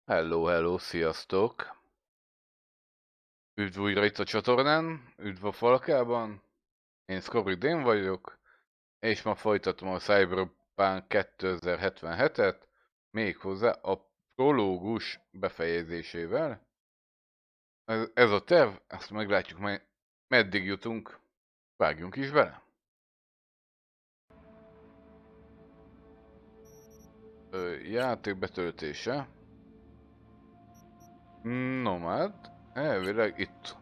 Hello, hello, sziasztok! Üdv újra itt a csatornán, üdv a falkában. Én Scorbridén vagyok, és ma folytatom a Cyberpunk 2077-et, méghozzá a prológus befejezésével. Ez a terv, azt meglátjuk majd meddig jutunk. Vágjunk is bele! Játék betöltése. Nomad. Elvileg itt.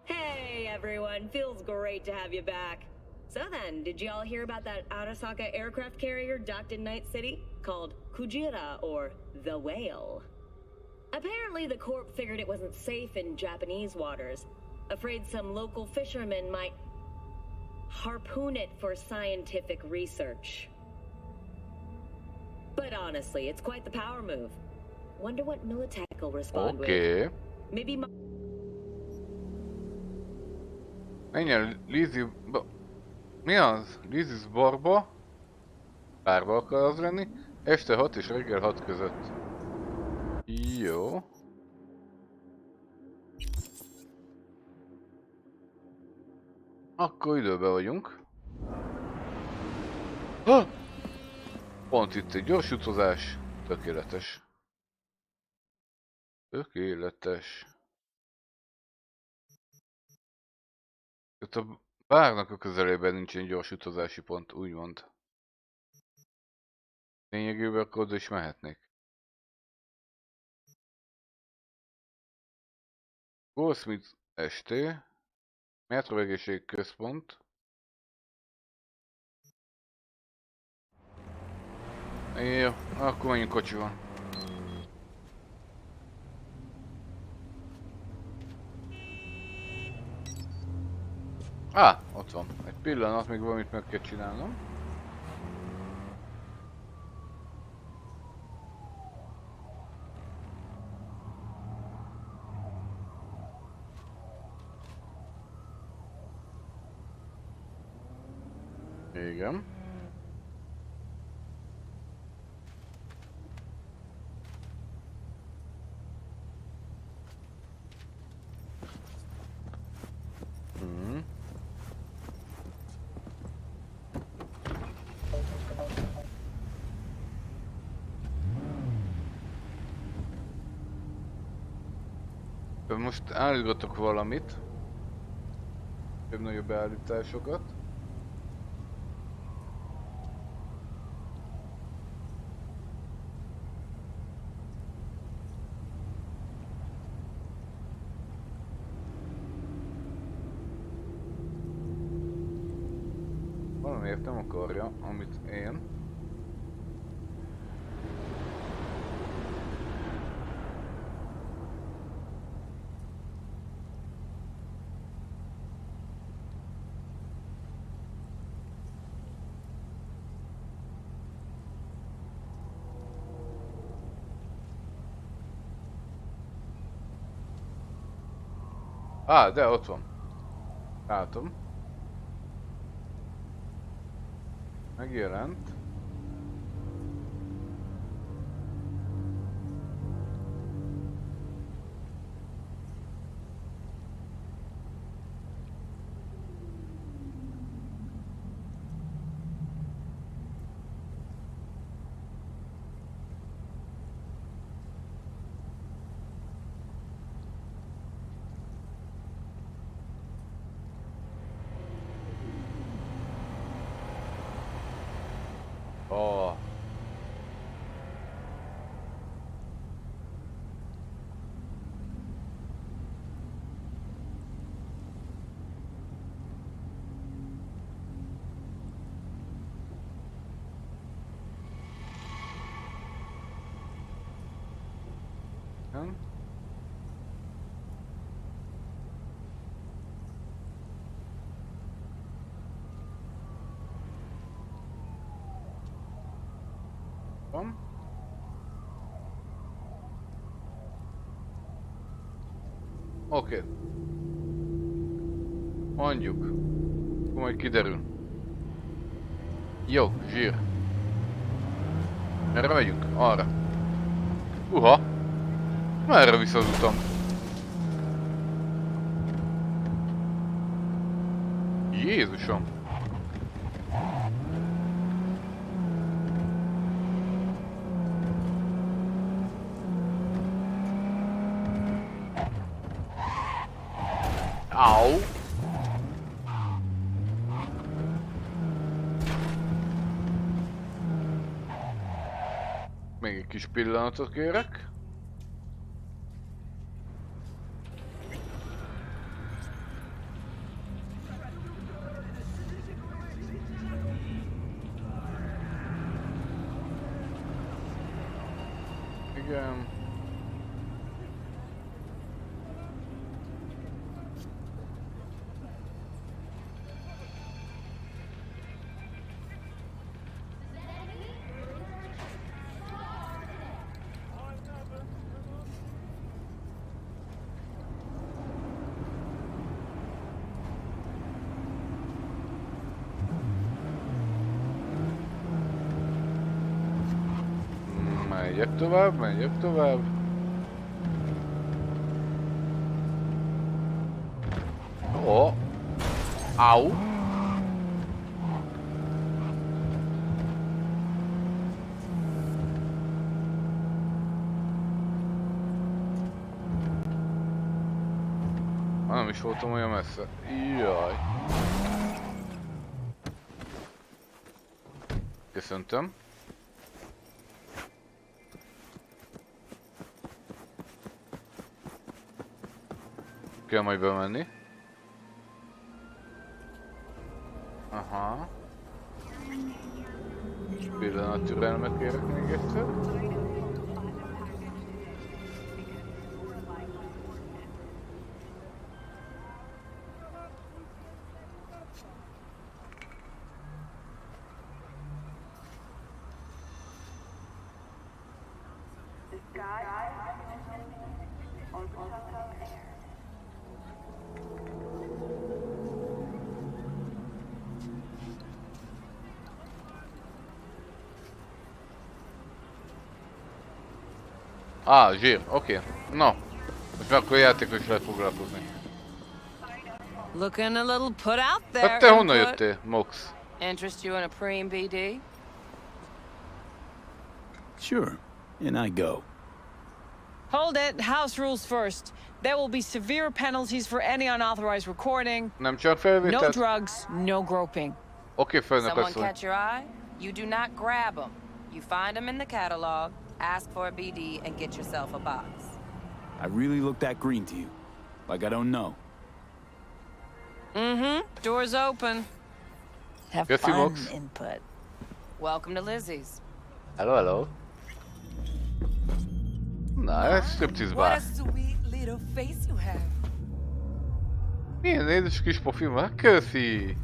Hey everyone, feels great to have you back. So then, did y'all hear about that Arasaka aircraft carrier docked in Night City? Called Kujira, or the Whale. Apparently the Corp figured it wasn't safe in Japanese waters. Afraid some local fishermen might harpoon it for scientific research. But honestly, it's quite the power move. Wonder what Militech will respond with. Maybe Menjen Lizzie-ba... Mi az? Lizzie's barba? Bárba akar az lenni? Este 6 és reggel 6 között. Jó. Akkor időben vagyunk. Ha! Pont itt egy gyors utazás. Tökéletes. Tökéletes. Itt a bárnak a közelében nincsen gyors utazási pont, úgymond. Lényegében akkor oda is mehetnék. Goldsmith ST. Metrovegészség központ. Jó, akkor menjünk kocsival. Ott van. Egy pillanat, még valamit meg kell csinálnom. Igen. Most állítgatok valamit. Több nagyobb beállításokat. Valamiért nem akarja, amit én. De ott van. Látom. Megjelent. Van. Oké. Mondjuk. Akkor majd kiderül. Jó, zsír. Merre megyünk? Arra. Uha! Merre visz az utam? Jézusom! Au! Még egy kis pillanatot kérek. Igen. Megyek tovább, megyek tovább. Ó! Au! Nem is voltam olyan messze. Jaj. Köszöntöm. Kell majd bemenni. Aha. Pillanat türelmet kérek még egyszer. Zsír, oké. No. Most már akkor játékos lehet foglalkozni. Looking a little put out there. Hát te honnan jöttél, Mox? Interest you in a preem BD? Sure, and I go. Hold it. House rules first. There will be severe penalties for any unauthorized recording. Nem csak No felvételt? drugs, no groping. Oké, főnök Someone asszony. catch your eye? You do not grab them. You find them in the catalog, ask for a BD, and get yourself a box. I really look that green to you. Like I don't know. Mm-hmm. Doors open. Have Köszi, fun Mox. input. Welcome to Lizzie's. Hello, hello. Na, ez striptease What a bar. sweet little face you have. Milyen édes kis pofim van? Köszi!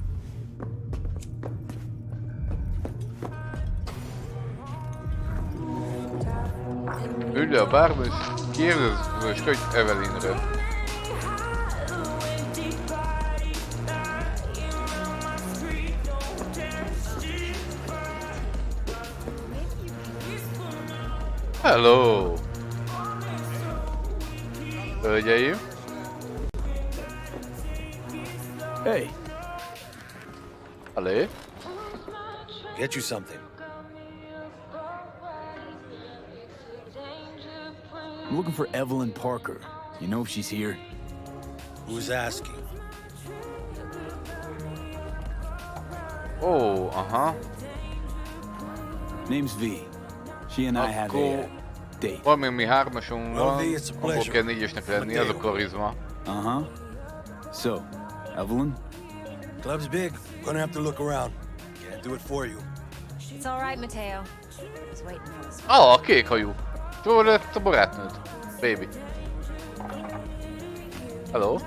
Ülj le a bárban és kérdezősködj Evelynről. Hello! Hölgyeim! Hey, Allé! Get you something. I'm looking for Evelyn Parker. You know if she's here? Who's asking? Ó, aha. Name's V. She and I have a date. Van még mi hármasunk Well, van, V, it's a abból pleasure. kell négyesnek lenni, ez a karizma. Uh-huh. So, Evelyn? Club's big. Gonna have to look around. Can't do it for you. It's all right, Mateo. I was waiting on this. A kék hajú. Jól lett a barátnőd, baby. Hello?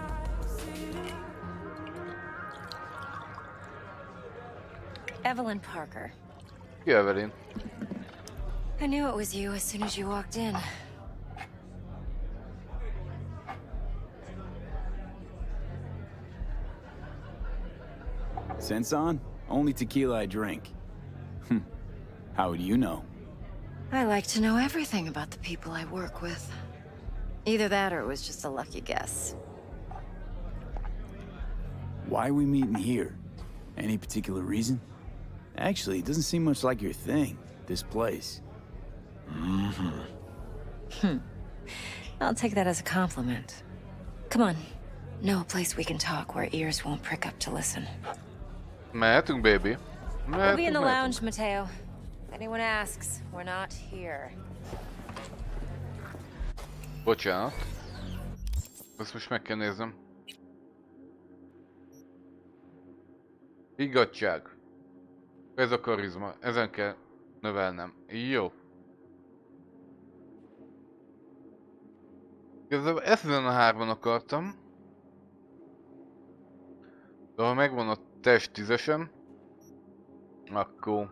Evelyn Parker. Ki Evelyn? I knew it was you as soon as you walked in. Sense on? Only tequila I drink. How would you know? I like to know everything about the people I work with. Either that or it was just a lucky guess. Why are we meeting here? Any particular reason? Actually, it doesn't seem much like your thing, this place. I'll take that as a compliment. Come on. Know a place we can talk where ears won't prick up to listen. Mehetünk, baby. We'll be in the Mehetünk. lounge, Mateo. If anyone asks, we're not here. Bocsánat. Ezt most meg kell néznem. Higgadtság. Ez a karizma. Ezen kell növelnem. Jó. Igazából ezen a hárman akartam. De ha megvan a test 10-esem, akkor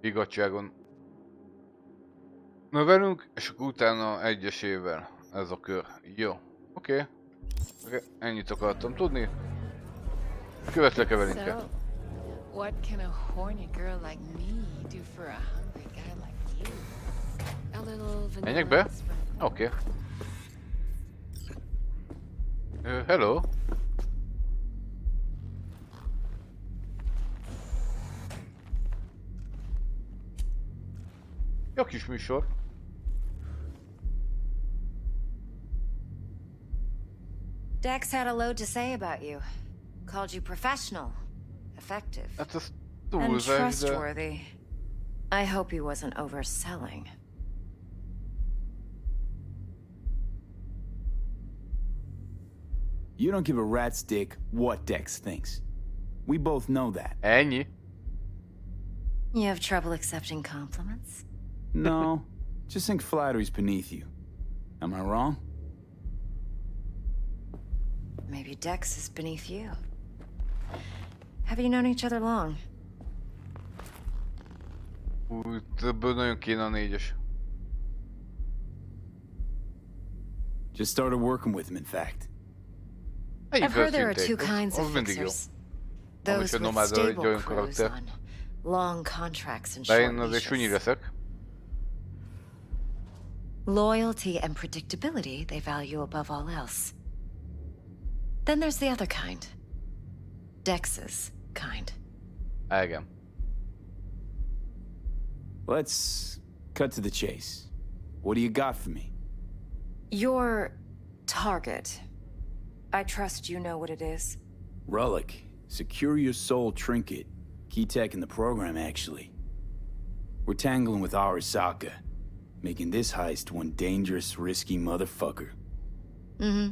higgadtságon növelünk, és akkor utána egyesével ez a kör. Jó. Oké. Ennyit akartam tudni. Követlek Evelinke. So, what can a horny girl like me do for a hungry guy like you? A little Menjek vanilla be? ice cream. Oké. Hello. Jó kis műsor. Dex had a load to say about you. Called you professional, effective, Hát ez and túlzás, de... trustworthy. I hope he wasn't overselling. You don't give a rat's dick what Dex thinks. We both know that. Ennyi. You have trouble accepting compliments? No, just think flattery's beneath you. Am I wrong? Maybe Dex is beneath you. Have you known each other long? Úgy, ebből nagyon kéne a 4-es. Just started working with him, in fact. I've heard there are two kinds Az of mindig jó. fixers. Amikor Those with nomáddal egy stable olyan crews karakter. on long contracts and De short én azért sunyi leashes. leszek. Loyalty and predictability they value above all else. Then there's the other kind. Dex's kind. Igen. Let's cut to the chase. What do you got for me? Your target. I trust you know what it is. Relic. Secure your soul trinket. Key tech in the program, actually. We're tangling with Arasaka, making this heist one dangerous, risky motherfucker. Mm-hmm.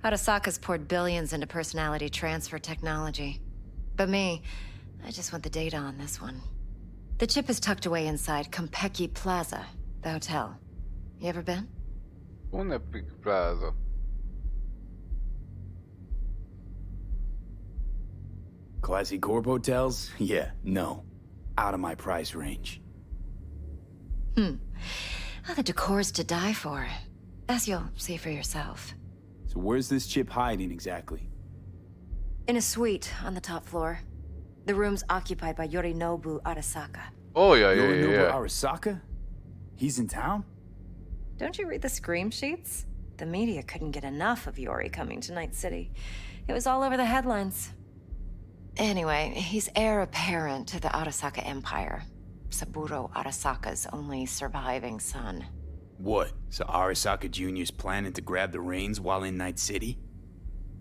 Arasaka's poured billions into personality transfer technology. But me, I just want the data on this one. The chip is tucked away inside Kompeki Plaza, the hotel. You ever been? Un Epic Plaza. Classy corp hotels? Yeah, no. Out of my price range. Oh, the decor's to die for. As you'll see for yourself. So where's this chip hiding exactly? In a suite on the top floor. The room's occupied by Yorinobu Arasaka. Oh, yeah. Yorinobu Arasaka? He's in town? Don't you read the scream sheets? The media couldn't get enough of Yori coming to Night City. It was all over the headlines. Anyway, he's heir apparent to the Arasaka Empire. Saburo Arasaka's only surviving son. What? So Arasaka Jr.'s planning to grab the reins while in Night City?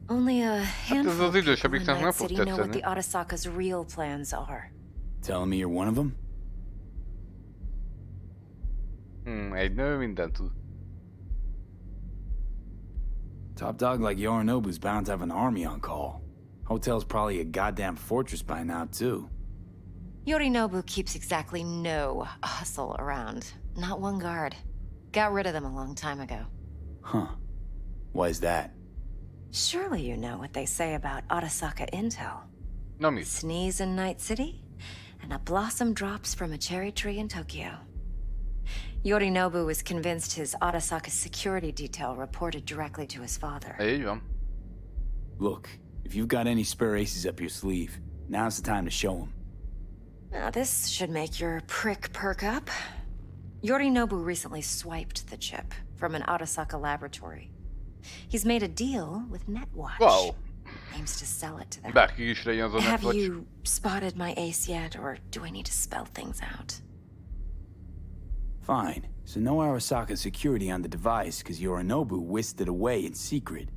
Only a handful of idősebbiknek people in nem Night fog City know what tetszeni. the Arasaka's real plans are. Telling me you're one of them? Egy nő mindent tud. Top dog like Yorinobu's bound to have an army on call. Hotel's probably a goddamn fortress by now, too. Yorinobu keeps exactly no hustle around. Not one guard. Got rid of them a long time ago. Huh. Why is that? Surely you know what they say about Arasaka intel. Na mit? Sneeze in Night City, and a blossom drops from a cherry tree in Tokyo. Yorinobu was convinced his Arasaka security detail reported directly to his father. Így van. Look, if you've got any spare aces up your sleeve, now's the time to show them. Now, this should make your prick perk up. Yorinobu recently swiped the chip from an Arasaka laboratory. He's made a deal with Netwatch. Wow. Aims to sell it to them. Bárki is legyen az a Have Netwatch. you spotted my ace yet, or do I need to spell things out? Fine. So no Arasaka security on the device because Yorinobu whisked it away in secret.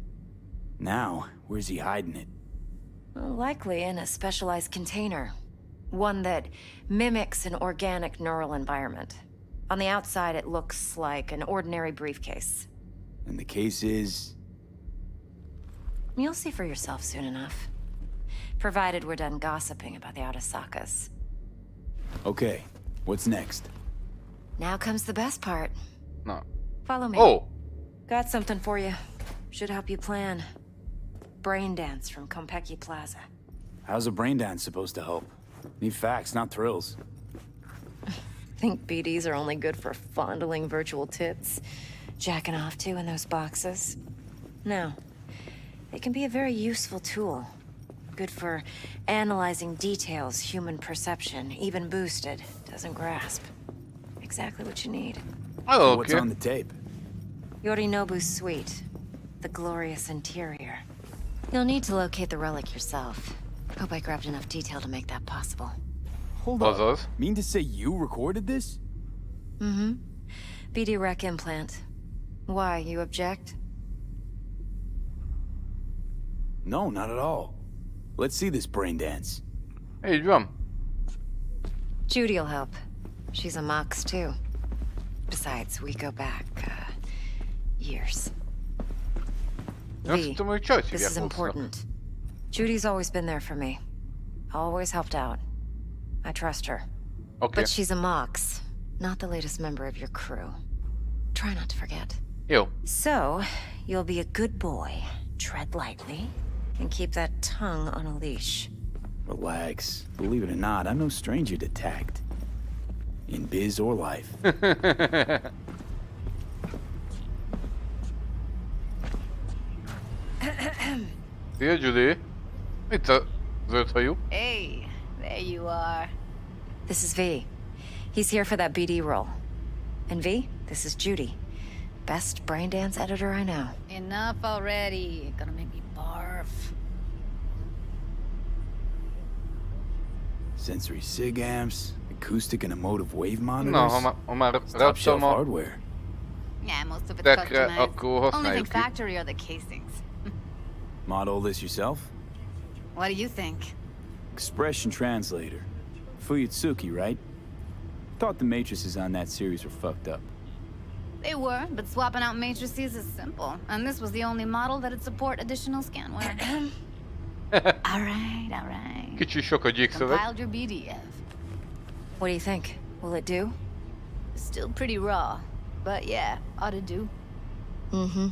Now, where's he hiding it? Well, likely in a specialized container. One that mimics an organic neural environment. On the outside, it looks like an ordinary briefcase. And the case is... You'll see for yourself soon enough. Provided we're done gossiping about the Arasakas. Okay, what's next? Now comes the best part. Na. Follow me. Oh! Got something for you. Should help you plan. Brain dance from Konpeki Plaza. How's a brain dance supposed to help? Need facts, not thrills. Think BDs are only good for fondling virtual tits? Jacking off to in those boxes? No. They can be a very useful tool. Good for analyzing details human perception, even boosted, doesn't grasp. Exactly what you need. Oh, What's okay. on the tape? Yorinobu's suite. The glorious interior. You'll need to locate the relic yourself. Hope I grabbed enough detail to make that possible. Hold on. Azaz. Mean to say you recorded this? Mm-hmm. BD rec implant. Why, you object? No, not at all. Let's see this brain dance. Így van. Judy'll help. She's a Mox, too. Besides, we go back, years. Nem V, tudtam, hogy csajt this hívják is hozzá. important. Judy's always been there for me. Always helped out. I trust her. Oké. But she's a Mox, not the latest member of your crew. Try not to forget. Jó. So, you'll be a good boy, tread lightly, and keep that tongue on a leash. Relax. Believe it or not, I'm no stranger to tact. In biz or life. Szia, Judy. Itt a zöldhajú. Hey, there you are. This is V. He's here for that BD role. And V, this is Judy. Best brain dance editor I know. Enough already. Gonna make me barf. Sensory sig amps, acoustic and emotive wave monitors. Na, ha már Top shelf raktam a hardware. Yeah, most of it's deckre, customized. akkor Only thing használjuk ki. factory are the casings. Model this yourself? What do you think? Expression translator. Fuyutsuki, right? Thought the matrices on that series were fucked up. They were, but swapping out matrices is simple. And this was the only model that'd support additional scanware. all right. Kicsi sok a jigszövet. Compiled your BDF. What do you think? Will it do? Still pretty raw. But yeah, ought to do. Mm-hmm.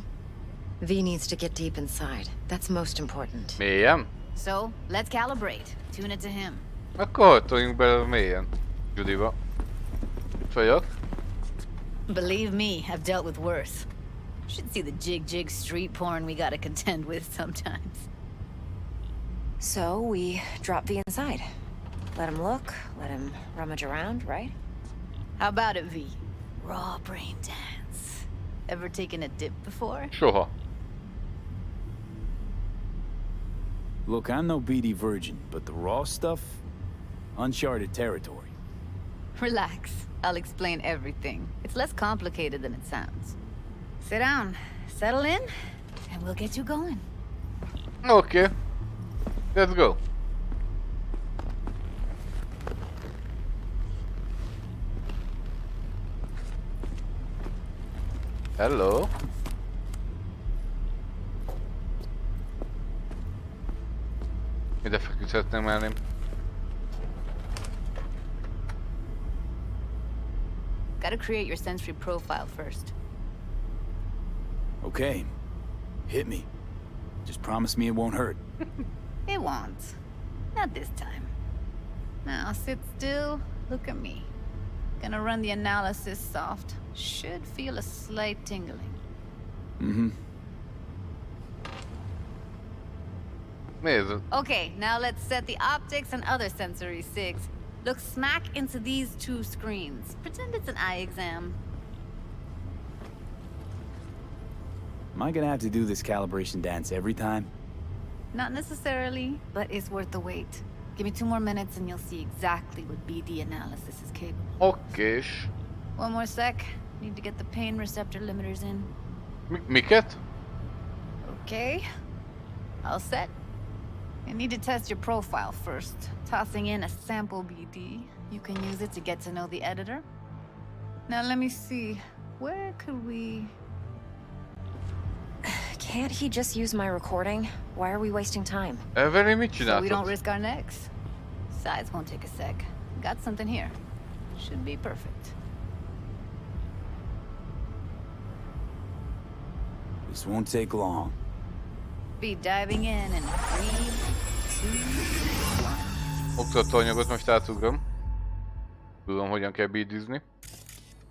V needs to get deep inside. That's most important. Mélyen? So, let's calibrate. Tune it to him. Akkor hajtoljunk bele mélyen. Judyba. Itt vagyok. Believe me, I've dealt with worse. Should see the jig street porn we gotta contend with sometimes. So, we drop V inside. Let him look, let him rummage around, right? How about it, V? Raw brain dance. Ever taken a dip before? Soha. Look, I'm no BD virgin, but the raw stuff? Uncharted territory. Relax. I'll explain everything. It's less complicated than it sounds. Sit down, settle in, and we'll get you going. Oké. Let's go. Hello. Ide feküdhetném elném. Gotta create your sensory profile first. Okay. Hit me. Just promise me it won't hurt. It won't. Not this time. Now sit still, look at me. Gonna run the analysis soft. Should feel a slight tingling. Mm-hmm. Nézd. Okay, now let's set the optics and other sensory sigs. Look smack into these two screens. Pretend it's an eye exam. Am I gonna have to do this calibration dance every time? Not necessarily, but it's worth the wait. Give me 2 more minutes and you'll see exactly what BD analysis is capable. Okés. One more sec. Need to get the pain receptor limiters in. Miket? Okay. All set. I need to test your profile first. Tossing in a sample BD. You can use it to get to know the editor. Now let me see. Where could we... Can't he just use my recording? Why are we wasting time? Everi mit So we don't csináltad? risk our necks. Sides won't take a sec. Got something here. Should be perfect. This won't take long. Be diving in 3, 2, 1. Oktatóanyagot most átugrom. Tudom, hogyan kell bídizni.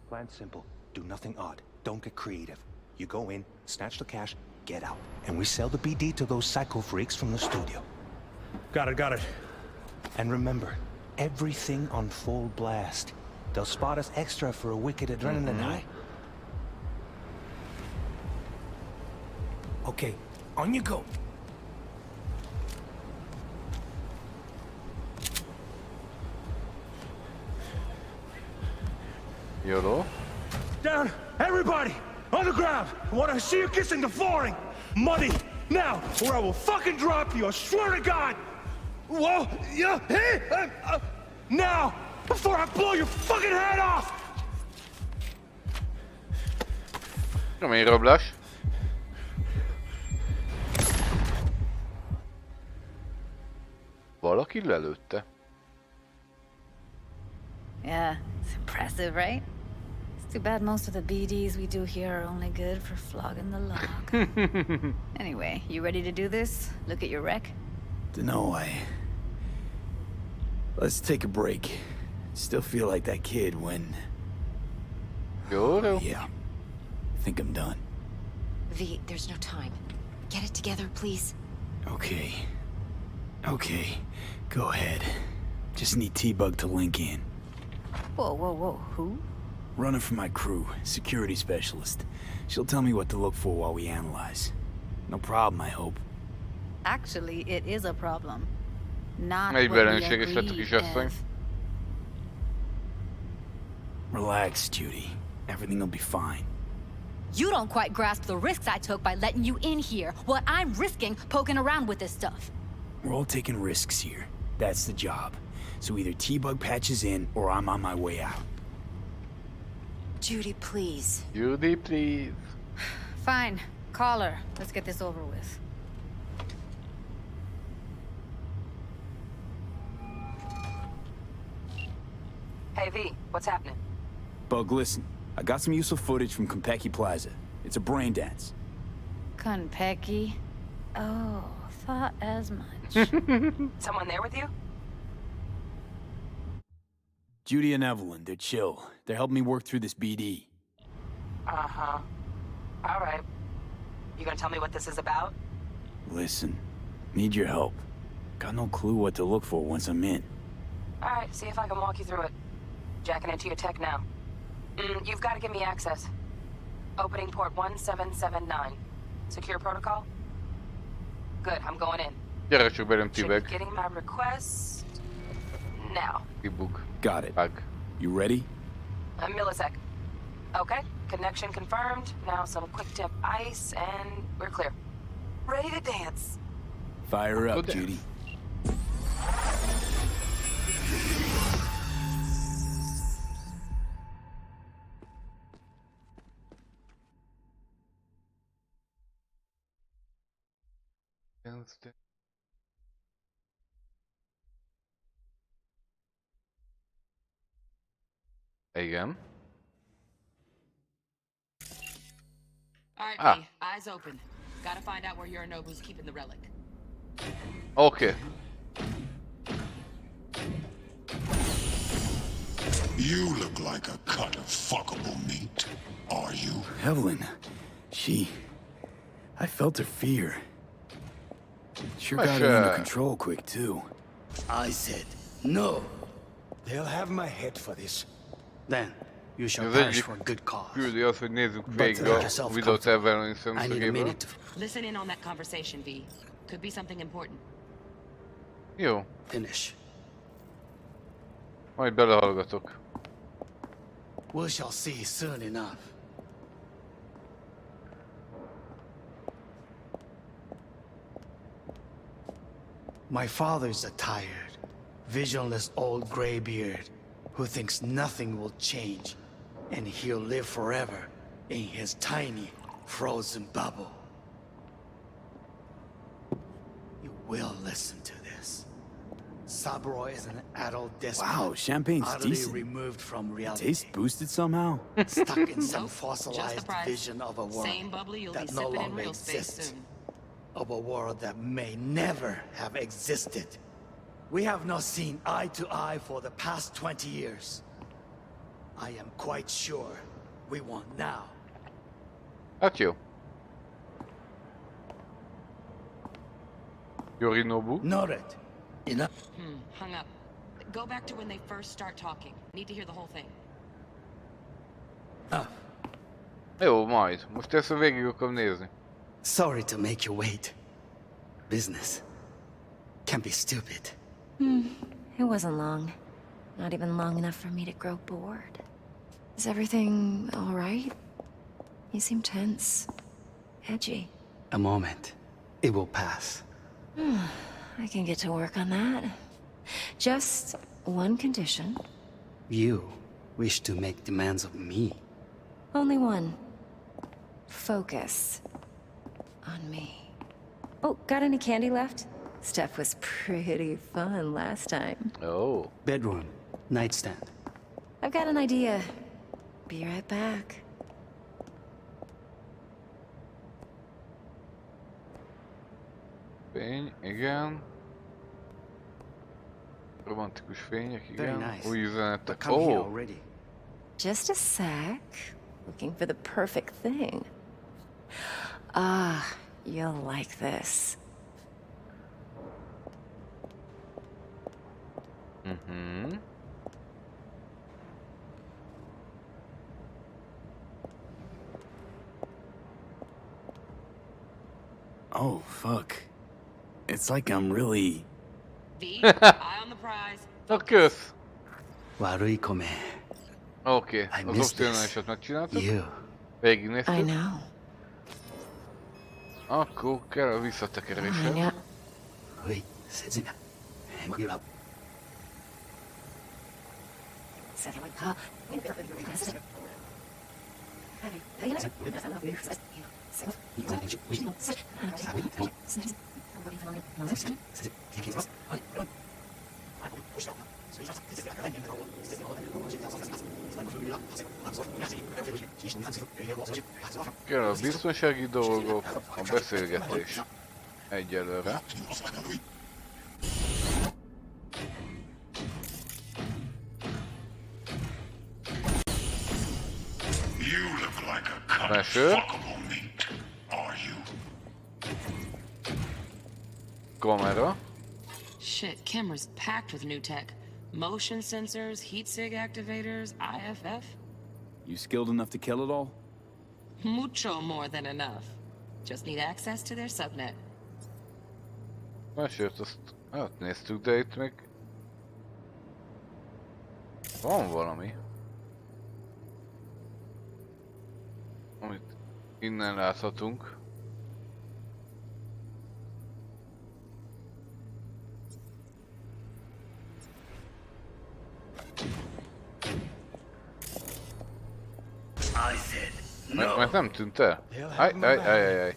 Plan simple. Do nothing odd. Don't get creative. You go in, snatch the cash, get out. And we sell the BD to those psycho freaks from the studio. Got it. And remember, everything on full blast. They'll spot us extra for a wicked adrenaline high. Okay, on you go. Jóló. Down, everybody! On the ground! I want to see you kissing the flooring! Money! Now, or I will fucking drop you, I swear to God! Whoa! Yeah! Hey! Now! Before I blow your fucking head off! Reményrablás. Valaki lelőtte. Yeah, it's impressive, right? It's too bad most of the BDs we do here are only good for flogging the log. Anyway, you ready to do this? Look at your rec? Dunno, let's take a break. Still feel like that kid when... Jóló. Yeah. I think I'm done. V, there's no time. Get it together, please. Okay. Go ahead. Just need T-Bug to link in. Whoa, who? Runner for my crew, security specialist. She'll tell me what to look for while we analyze. No problem, I hope. Actually, it is a problem. Not Egy what we velenséges lett a agreed, kisasszony. Ev. Relax, Judy. Everything'll be fine. You don't quite grasp the risks I took by letting you in here. What I'm risking poking around with this stuff. We're all taking risks here. That's the job. So either T-Bug patches in, or I'm on my way out. Judy, please. Judy, please. Fine. Call her. Let's get this over with. Hey, V, what's happening? Bug, listen. I got some useful footage from Konpeki Plaza. It's a brain dance. Konpeki? Oh, thought as much. Someone there with you? Judy and Evelyn, they're chill. They're helping me work through this BD. Uh-huh. All right. You gonna tell me what this is about? Listen, need your help. Got no clue what to look for once I'm in. All right, see if I can walk you through it. Jacking into your tech now. You've got to give me access. Opening port 1779. Secure protocol? Good, I'm going in. Gyere csak belém, Should T-Bag. be getting my request now. T-Bug. Got it. Bug. You ready? A millisec. Okay, connection confirmed. Now some quick tip ice, and we're clear. Ready to dance. Fire up, Go Judy. Igen. All right, Ah. V, eyes open. Gotta find out where Yorinobu's keeping the relic. Oké. You look like a cut of fuckable meat. Are you? Evelyn, I felt her fear. Sure Mas, got it under control quick, too. I said no. They'll have my head for this. Then you shall Az perish egyik for a good cause. küldi azt, hogy nézzük But végig make a yourself videót comfortable. Evelyn I need a szemszögéből. minute to Listen in on that conversation, V. Could be something important. Jó, finish. majd belehallgatok. We shall see soon enough. My father's a tired, visionless old graybeard who thinks nothing will change, and he'll live forever in his tiny, frozen bubble. You will listen to this. Saburo is an adult despot. Wow, champagne's utterly decent. removed from reality. Taste boosted somehow? Stuck in some Nope, just the fossilized price. vision of a world Same bubbly you'll be that no sipping in longer real space exists. soon. Of a world that may never have existed. We have not seen eye to eye for the past 20 years. I am quite sure we want now. Hát jó. Yorinobu? Noted. Enough. Hung up. Go back to when they first start talking. Need to hear the whole thing. Jó, majd. Most ezt végig akarom nézni. Sorry to make you wait. Business can be stupid. It wasn't long. Not even long enough for me to grow bored. Is everything all right? You seem tense. Edgy. A moment. It will pass. I can get to work on that. Just one condition. You wish to make demands of me. Only one. Focus on me. Oh, got any candy left? Stuff was pretty fun last time. Ó. Bedroom. Nightstand. I've got an idea. Be right back. Fény, igen. Romantikus fények, Very igen. nice. Új But üzenetek. come here Ó, already. Just a sec. Looking for the perfect thing. Ah, you'll like this. mhm. Oh, fuck. It's like I'm really... V, eye on the prize. Na kösz! Warui kome. Oké, I az missed opcionálisat megcsináltuk. You. I Végignéztük. know. Akkor kell a I visszatekeréshez. know. Wait, Setsuna. Give up. Kell a biztonsági dolgok, a beszélgetés. Egyelőre. You look like a cut of Measure. fuckable meat, are you? Kamera. Shit, camera's packed with new tech. Motion sensors, heat sig activators, IFF. You skilled enough to kill it all? Mucho more than enough. Just need access to their subnet. Mesét azt átnéztük, de itt még... Van valami. Amit innen láthatunk. I said Mert nem tűnt el. Ajjajajajaj.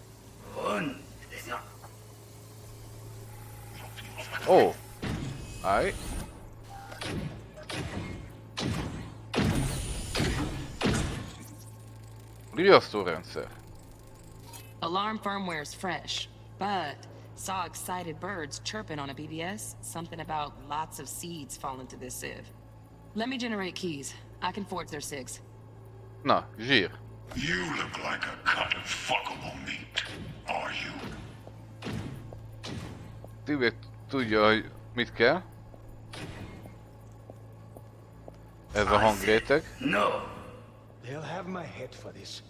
Ó! Állj! Riasztórendszer. Alarm firmware's fresh, but saw excited birds chirping on a BBS. Something about lots of seeds falling to this sieve. Let me generate keys. I can forge their SIGs. Na, zsír. You look like a cut of fuckable meat, are you? Tibet tudja, hogy mit kell. Ez a hangréteg. No! They'll have my head for this.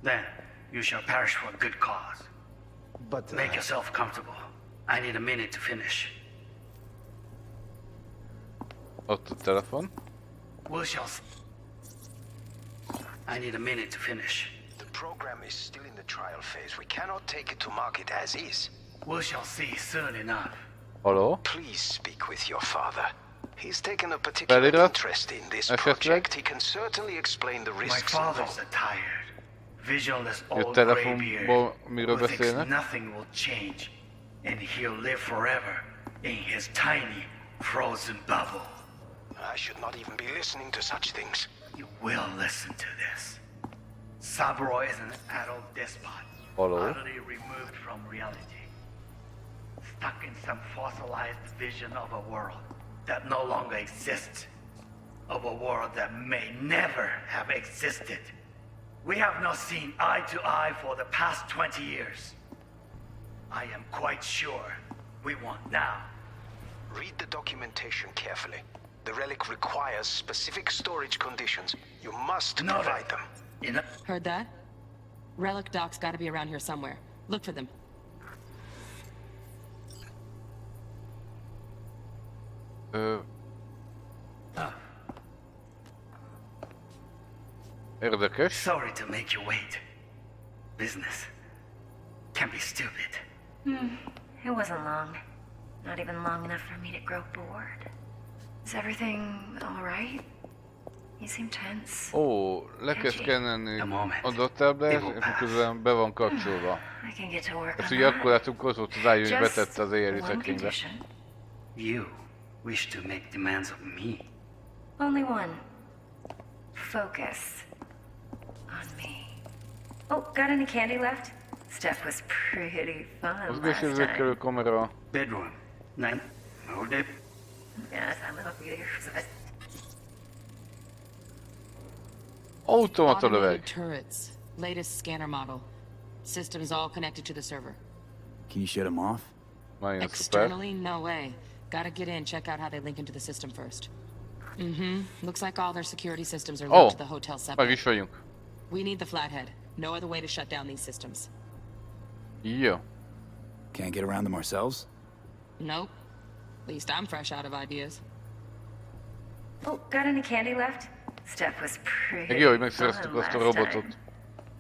Then you shall perish for a good cause. But Make yourself comfortable. I need a minute to finish. Ott a telefon. We shall. I need a minute to finish. The program is still in the trial phase. We cannot take it to market as is. We shall see soon enough. Haló? Please speak with your father. He's taken a particular interest in this project. He can certainly explain the risks My father's involved. a tired, visionless Jó old graybeard telefonból miről who thinks beszélnek? nothing will change, and he'll live forever in his tiny, frozen bubble. I should not even be listening to such things. You will listen to this. Saburo is an adult despot, Hello? utterly removed from reality. Stuck in some fossilized vision of a world that no longer exists. Of a world that may never have existed. We have not seen eye to eye for the past 20 years. I am quite sure we want now. Read the documentation carefully. The relic requires specific storage conditions. You must provide them. Heard that? Relic docs gotta be around here somewhere. Look for them. Érdekes. Sorry to make you wait. Business can be stupid. It wasn't long. Not even long enough for me to grow bored. Is everything all right? You seem tense. Ó, le kell szkennelni a dottáblát, és miközben be van kapcsolva. I can get to work Ezt on ugye that. akkor láttuk, az volt az ágy, hogy Just betette az éjjeli one szekrénybe. condition. You wish to make demands of me. Only one. Focus on me. Oh, got any candy left? Stuff was pretty fun last Mozgásérzékelő time. kamera. Bedroom. Nine. Hold it. Yes, I'm a little Automata Automated löveg. turrets. Latest scanner model. Systems all connected to the server. Can you shut them off? Nagyon szuper. Externally, no way. Gotta get in, check out how they link into the system first. Looks like all their security systems are linked to the hotel meg subnet. is vagyunk. We need the flathead. No other way to shut down these systems. Jó. Can't get around them ourselves? Nope. At least I'm fresh out of ideas. Oh, got any candy left? Stuff was pretty Meg jó, hogy megszereztük fun azt a last robotot. time.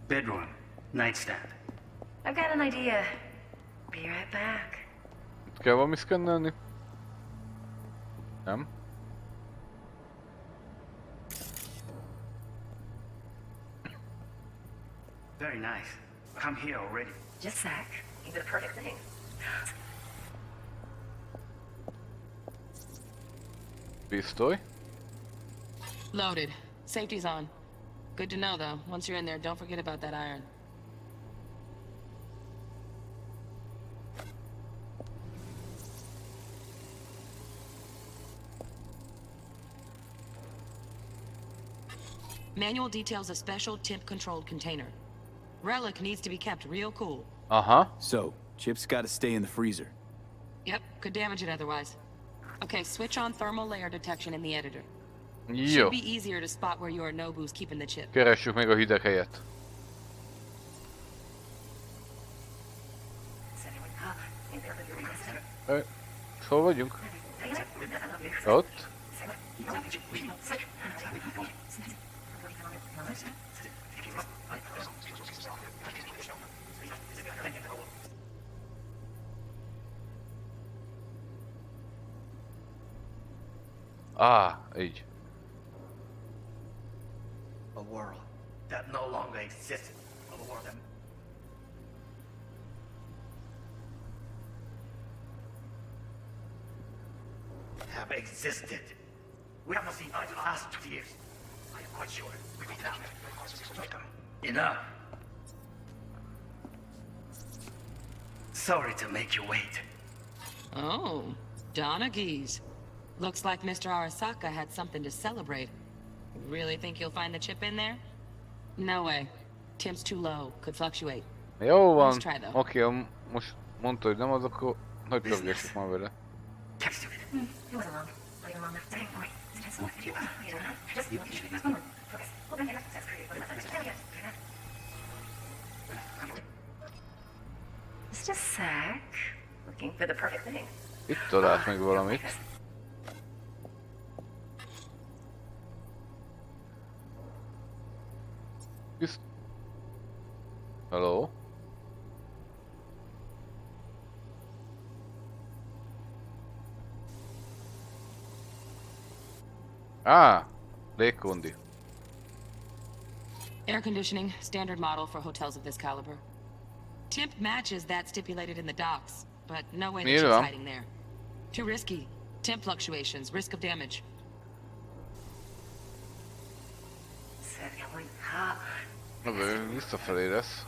Bedroom. Nightstand. I've got an idea. Be right back. Itt kell valami szkennelni? Nem? Very nice. Come here already. Just a sec. You did the perfect thing. Pisztoly. Loaded. Safety's on. Good to know, though. Once you're in there, don't forget about that iron. Manual details a special temp-controlled container. Relic needs to be kept real cool. Aha. So, chips gotta stay in the freezer. Yep, could damage it otherwise. Okay, switch on thermal layer detection in the editor. Jó. Should be easier to spot where your Nobu's keeping the chip. Keressük meg a hideg helyet. Hol vagyunk? Ott? Így. A world that no longer exists. A world that... have existed. We have not seen eye to the last 2 years. I am quite sure we will now. Enough. Sorry to make you wait. Oh, Donaghy's. Looks like Mr. Arasaka had something to celebrate. Really think you'll find the chip in there? No way. Temp's too low. Could fluctuate. Jó van. Let's try though. Oké, most mondta, hogy nem az, akkor nagy pörgessük már vele. It wasn't long. Not even long enough. Just a sec. Looking for the perfect thing. Itt talált meg valamit. Just... Hello? Ah! Légkondi. Air conditioning, standard model for hotels of this caliber. Temp matches that stipulated in the docs, but no way that she's hiding there. Too risky. Temp fluctuations, risk of damage. Visszafelé lesz.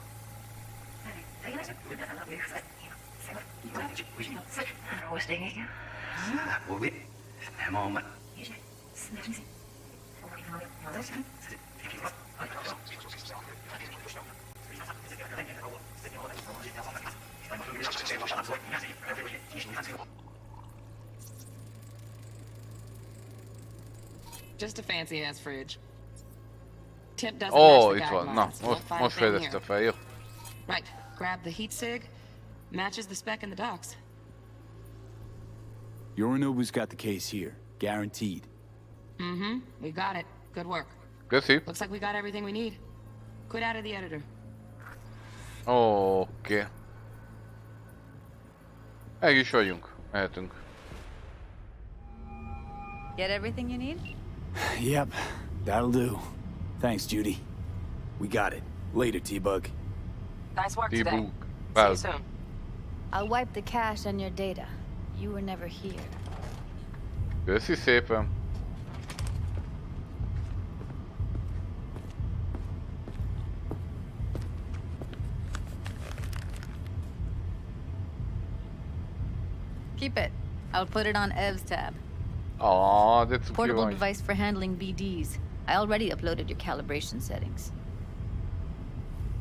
Just a fancy-ass fridge. Temp doesn't Oh, match itt the van. Na, guidelines. most fedezte fel, jó. Right, grab the heat sig, matches the spec in the docs. Yorinobu's got the case here, guaranteed. Mm-hmm, we got it. Good work. Köszi. Looks like we got everything we need. Quit out of the editor. Oké. Meg is vagyunk. Mehetünk. Get everything you need? Yep, that'll do. Thanks, Judy. We got it. Later, T-Bug. Nice work today. T-Bug. See you soon. I'll wipe the cache on your data. You were never here. Köszi szépen. Keep it. I'll put it on Ev's tab. Aw, de cuki Portable vagy. device for handling BDs. I already uploaded your calibration settings.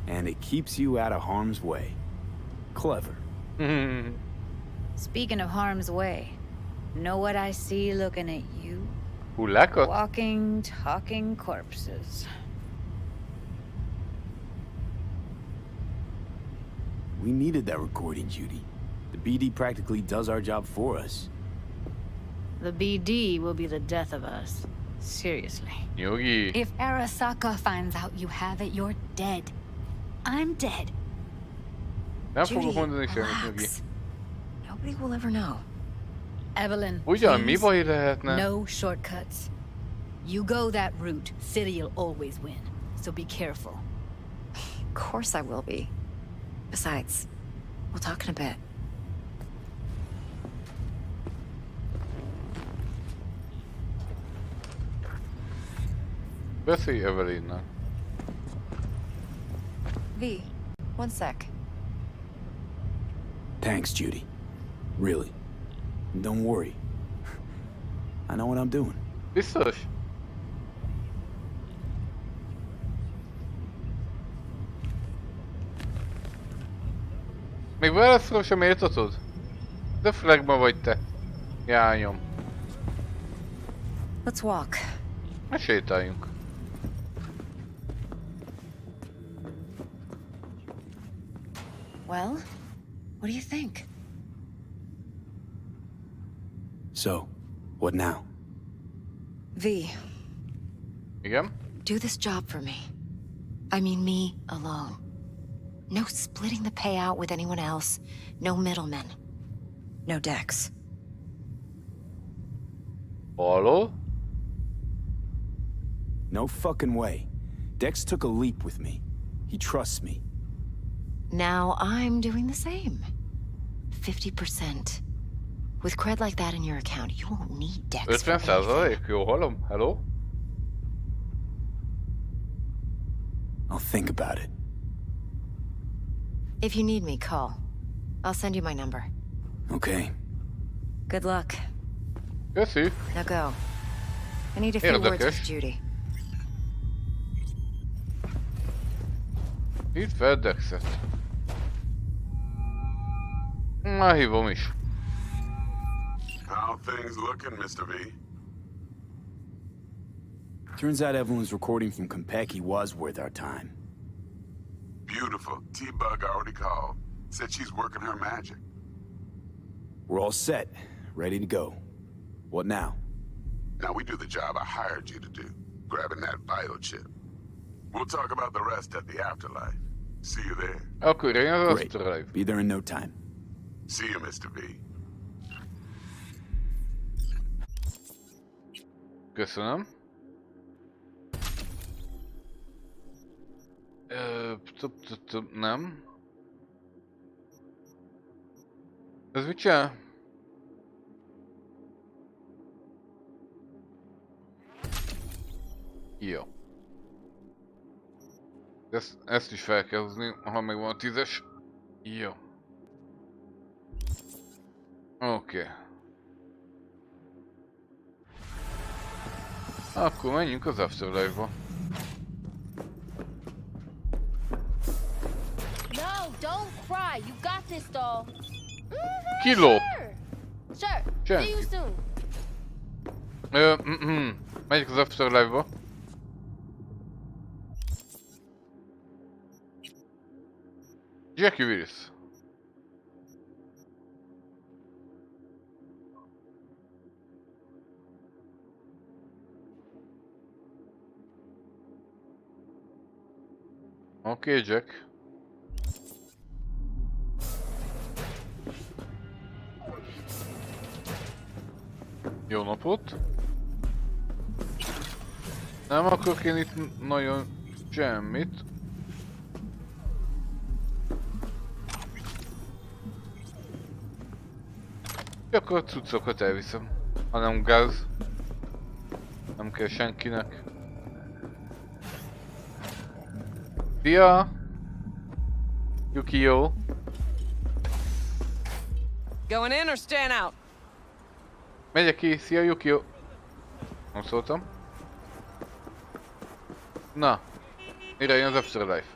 And it keeps you out of harm's way. Clever. Speaking of harm's way, know what I see looking at you? Hullákat? Walking, talking corpses. We needed that recording, Judy. The BD practically does our job for us. The BD will be the death of us. Seriously. Nyugi. If Arasaka finds out you have it, you're dead. I'm dead. Nem Judy, fogok mondani semmit, Nyugi. relax. Nobody will ever know. Evelyn, Ugyan, mi please, baj lehetne? No shortcuts. You go that route, City'll always win. So be careful. Of course I will be. Besides, we'll talk in a bit. Beszélj Evelynnel. V, one sec. Thanks, Judy. Really. Don't worry. I know what I'm doing. Biztos? Még válaszról sem értatod? De flagma vagy te. Jányom. Let's walk. Ne sétáljunk. Well, what do you think? So, what now? V, Igen? do this job for me. I mean me alone. No splitting the payout with anyone else. No middlemen. No decks. Hallod? No fucking way. Dex took a leap with me. He trusts me. Now I'm doing the same. 50%. With cred like that in your account, you won't need decks for anything. 50%? Jól hallom? Hello? I'll think about it. If you need me, call. I'll send you my number. Okay. Good luck. Köszi. Now go. I need a few words Érdekes. with Judy. Itt Feddexet. Na, hívom is. How things looking, Mr. V? Turns out everyone's recording from Konpeki was worth our time. Beautiful. T-Bug already called. Said she's working her magic. We're all set, ready to go. What now? Now we do the job I hired you to do, grabbing that biochip. We'll talk about the rest at the afterlife. See you there. Akkor én az Great. afterlife. Be there in no time. See you, Mr. V. Köszönöm. Nem. Ez mit csinál? Jó. Ezt is fel kell hozni, ha megvan a 10-es. Jó. Oké. Akkor menjünk az Afterlife-ba. No, don't cry. You got this, doll. Kiló! Sure. Sure. See you soon. Megyek az Afterlife-ba. Jackie Willis. Oké, Jack. Jó napot. Nem akarok én itt nagyon semmit. Csak a cuccokat elviszem. Ha nem gáz. Nem kell senkinek. Szia! Yukio! Going in or staying out? Megyek ki, szia Yukio! Nem szóltam. Na, mire jön az Afterlife?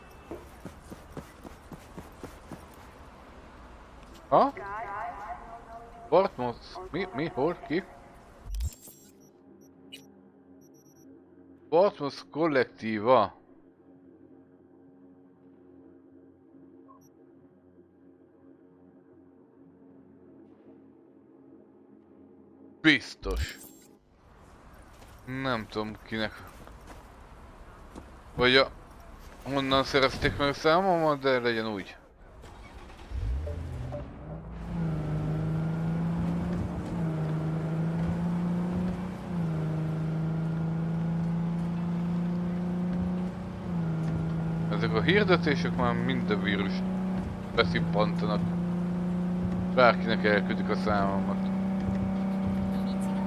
Ha? Portmos? Mi? Hol? Ki? Portmos kollektíva. Biztos. Nem tudom kinek. Vagy honnan szerezték meg a számomat, de legyen úgy. Ezek a hirdetések már minden vírus beszippantanak. Bárkinek elküldik a számomat.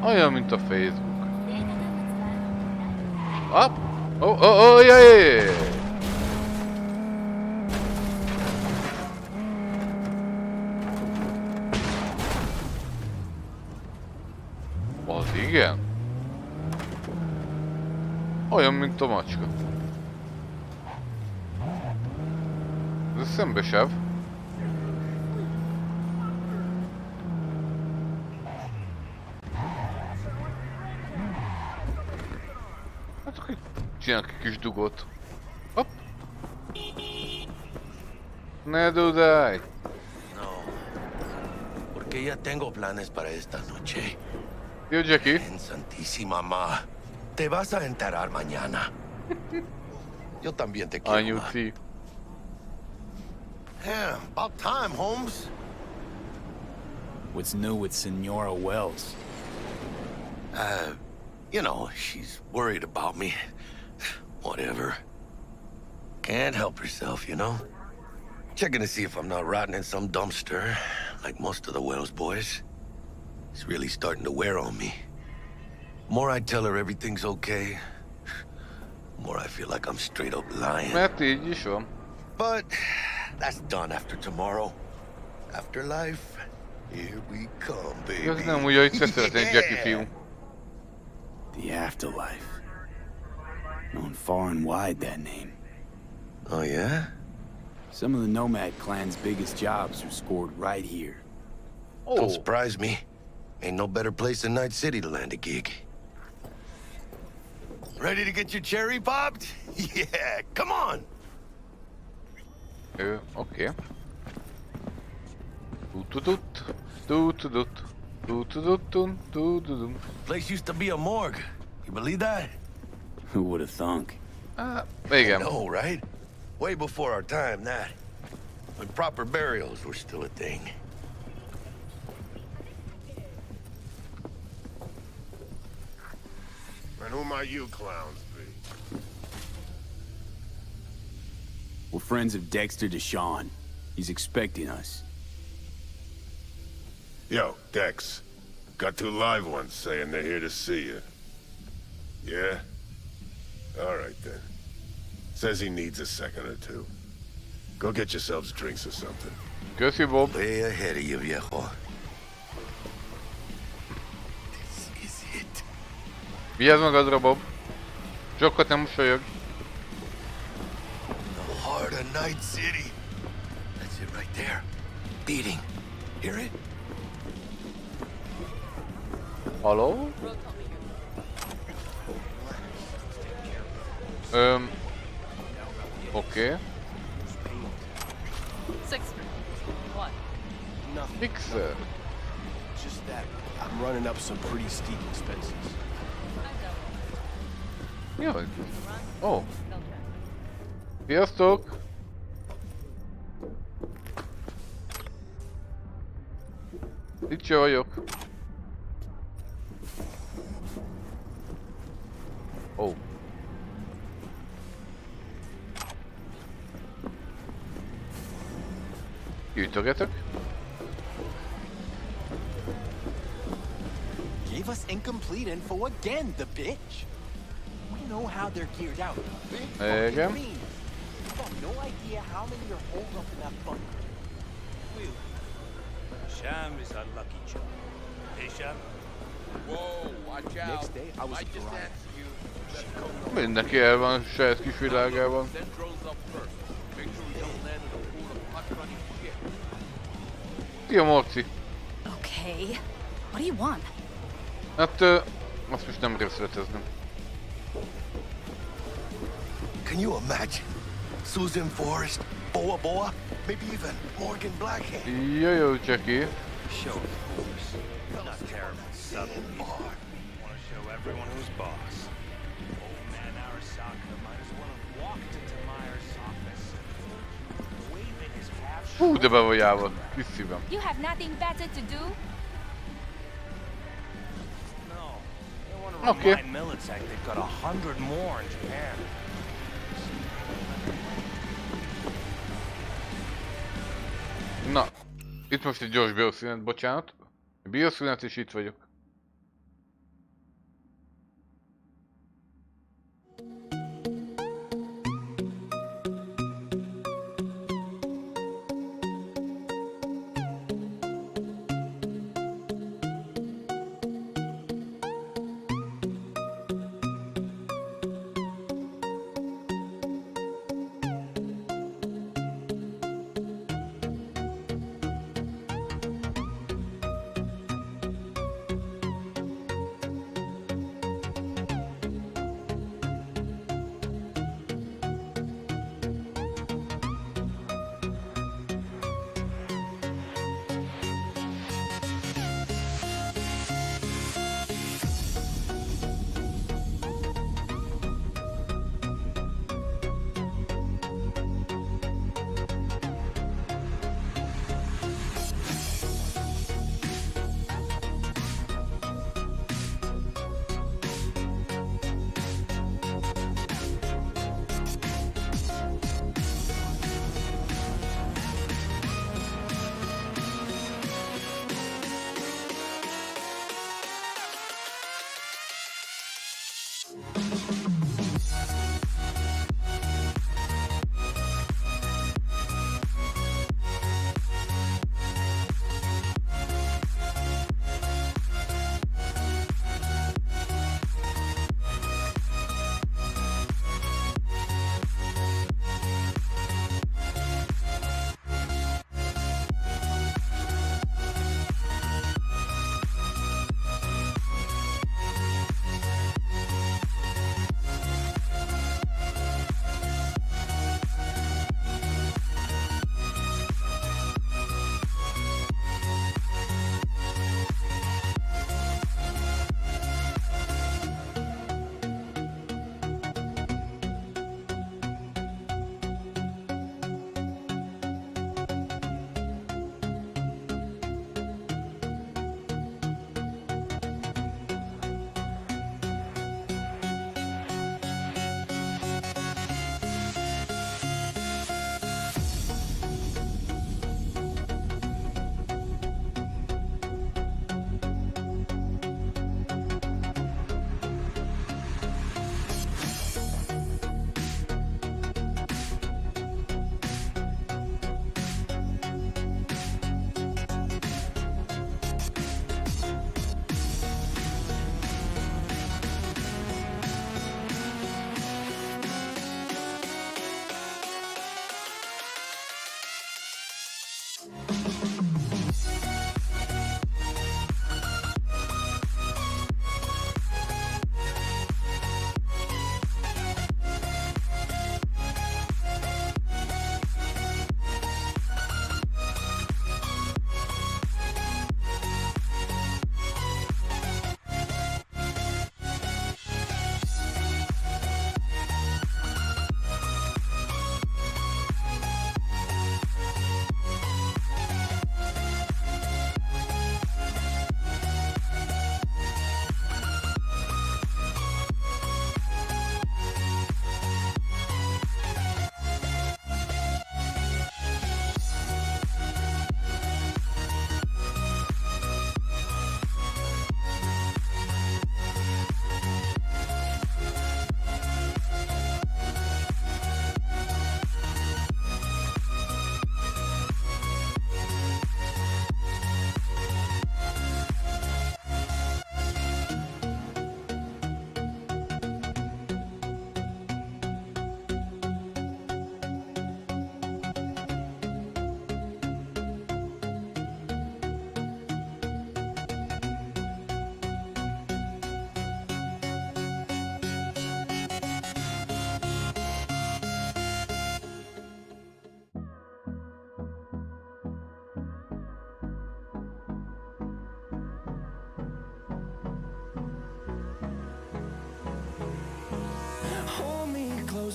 Olyan, mint a Facebook. Jaj! Az igen. Olyan, mint a macska. Ez a szembesáv. Hát akkor csinálok egy kis dugót. Hopp! Ne dudálj! No. Porque ya tengo planes para esta noche. Yo, Jackie. En santísima ma. Te vas a enterar mañana. Yo también te quiero, ma. Yeah, about time, Holmes. What's new with Senora Wells? You know, she's worried about me. Whatever. Can't help herself, you know? Checking to see if I'm not rotting in some dumpster, like most of the Wells boys. It's really starting to wear on me. The more I tell her everything's okay, the more I feel like I'm straight up lying. Mert így is van. But that's done after tomorrow. Afterlife, here we come, baby. Ez nem úgy, ahogy szeretnék, Jackie fiú. The Afterlife. Known far and wide, that name. Oh, yeah? Some of the Nomad clan's biggest jobs are scored right here. Don't surprise me. Ain't no better place than Night City to land a gig. Ready to get your cherry popped? Yeah, come on. Oké. Place used to be a morgue. You believe that? Who would have thunk? Igen. No, right? Way before our time, that. When proper burials were still a thing. And who might you clowns be? We're friends of Dexter Deshawn. He's expecting us. Yo, Dex. Got two live ones saying they're here to see you. Yeah? Alright then. Says he needs a second or two. Go get yourselves drinks or something. Köszi, Bob. Way ahead of you, viejo. This is it. Vigyázz magadra, Bob. Sokat nem mosolyog. The heart of Night City. That's it right there. Beating. Hear it? Halló? Oké. 6, 1. Nothing. Fixer. Just that I'm running up some pretty steep expenses. Jaj. Ó. Sziasztok! Itt se vagyok. Ó. Gyűjtögetek. Gave us incomplete info again, the bitch. We know how they're geared out. Big fucking Igen. mean. You got no idea how many are holed up in that bunker. Sham is a lucky charm. Hey, Sham? Whoa, watch out. Next day, I was I just crying. asked you. Let Coco Mindenki el van saját kis világában. send drones up first. Make sure we don't land in a pool of hot-running shit. Szia, Morci! Okay. What do you want? Hát, azt most nem részleteznem. Can you imagine? Susan Forrest, Boa Boa, maybe even Morgan Blackhand. Jó, Jackie. Show, of course. Not terrible, subtle. Want to show everyone who's boss. Old man Arasaka might as well have walked into Meyer's office. Waving his half. Hú, de be vagy állva. Kis szívem. You have nothing better to do? No. They want to Okay. remind Militech they've got 100 more in Japan. Na, itt most egy gyors bioszünet, bocsánat. Bioszünet, és itt vagyok.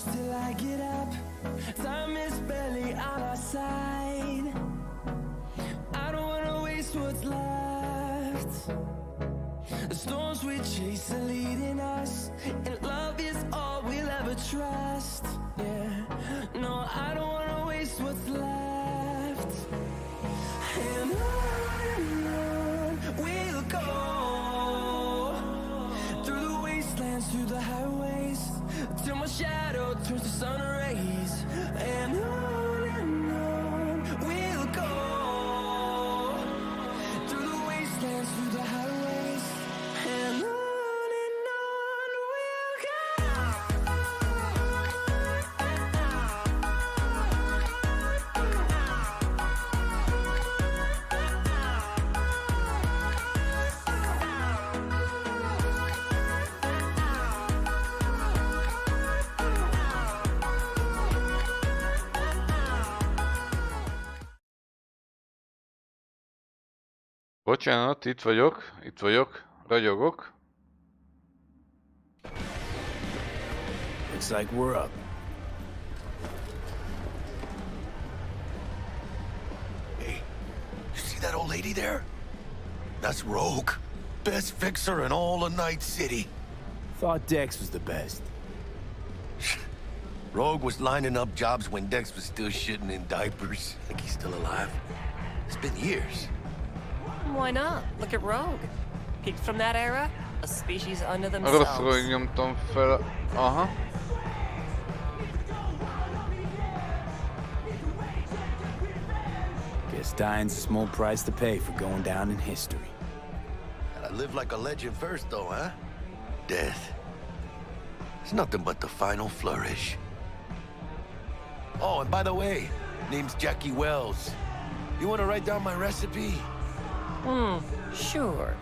hours till I get up. Time is barely on our side. I don't wanna waste what's left. The storms we chase are leading us, and love is all we'll ever trust. Yeah, no, I don't wanna waste what's left. And on we'll go, through the wastelands, through the highways, till my shadow turns to sun rays. And on we'll go, through the wastelands, through the highways, and on we'll go. Bocsánat, itt vagyok, ragyogok. Looks like we're up. Hey, you see that old lady there? That's Rogue. Best fixer in all of Night City. Thought Dex was the best. Rogue was lining up jobs when Dex was still shitting in diapers. Think he's still alive? It's been years. Why not? Look at Rogue. Peaked from that era, a species unto Rosszul themselves. nyomtam fel. Aha. Guess dying's a small price to pay for going down in history. Gotta live like a legend first, though, huh? Death. It's nothing but the final flourish. Oh, and by the way, name's Jackie Wells. You wanna write down my recipe? Sure.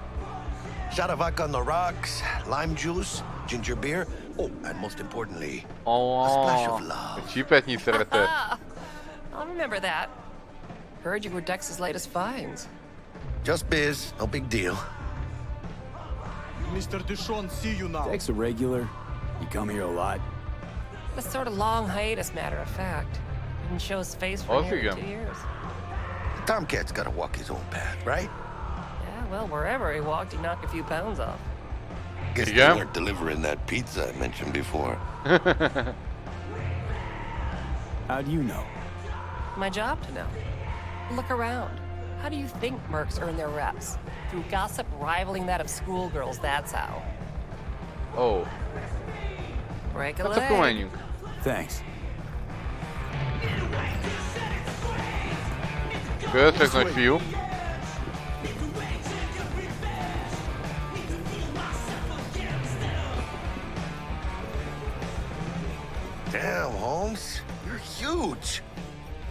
Shot of vodka on the rocks, lime juice, ginger beer. Oh, and most importantly, a splash of love. Csipetnyi szeretet. I'll remember that. Heard you were Dex's latest finds. Just biz, no big deal. Mr. Dishon, see you now. Dex a regular? You come here a lot? A sort of long hiatus, matter of fact. Didn't show his face for nearly Off 2 years. The Tomcat's gotta walk his own path, right? Yeah, well, wherever he walked, he knocked a few pounds off. Guess they Yeah. weren't delivering that pizza I mentioned before. How do you know? My job to know. Look around. How do you think mercs earn their reps? Through gossip rivaling that of schoolgirls, that's how. Oh. Break a Hát akkor leg. menjünk. Thanks. Követek, nagy fiú. Damn, Holmes. You're huge.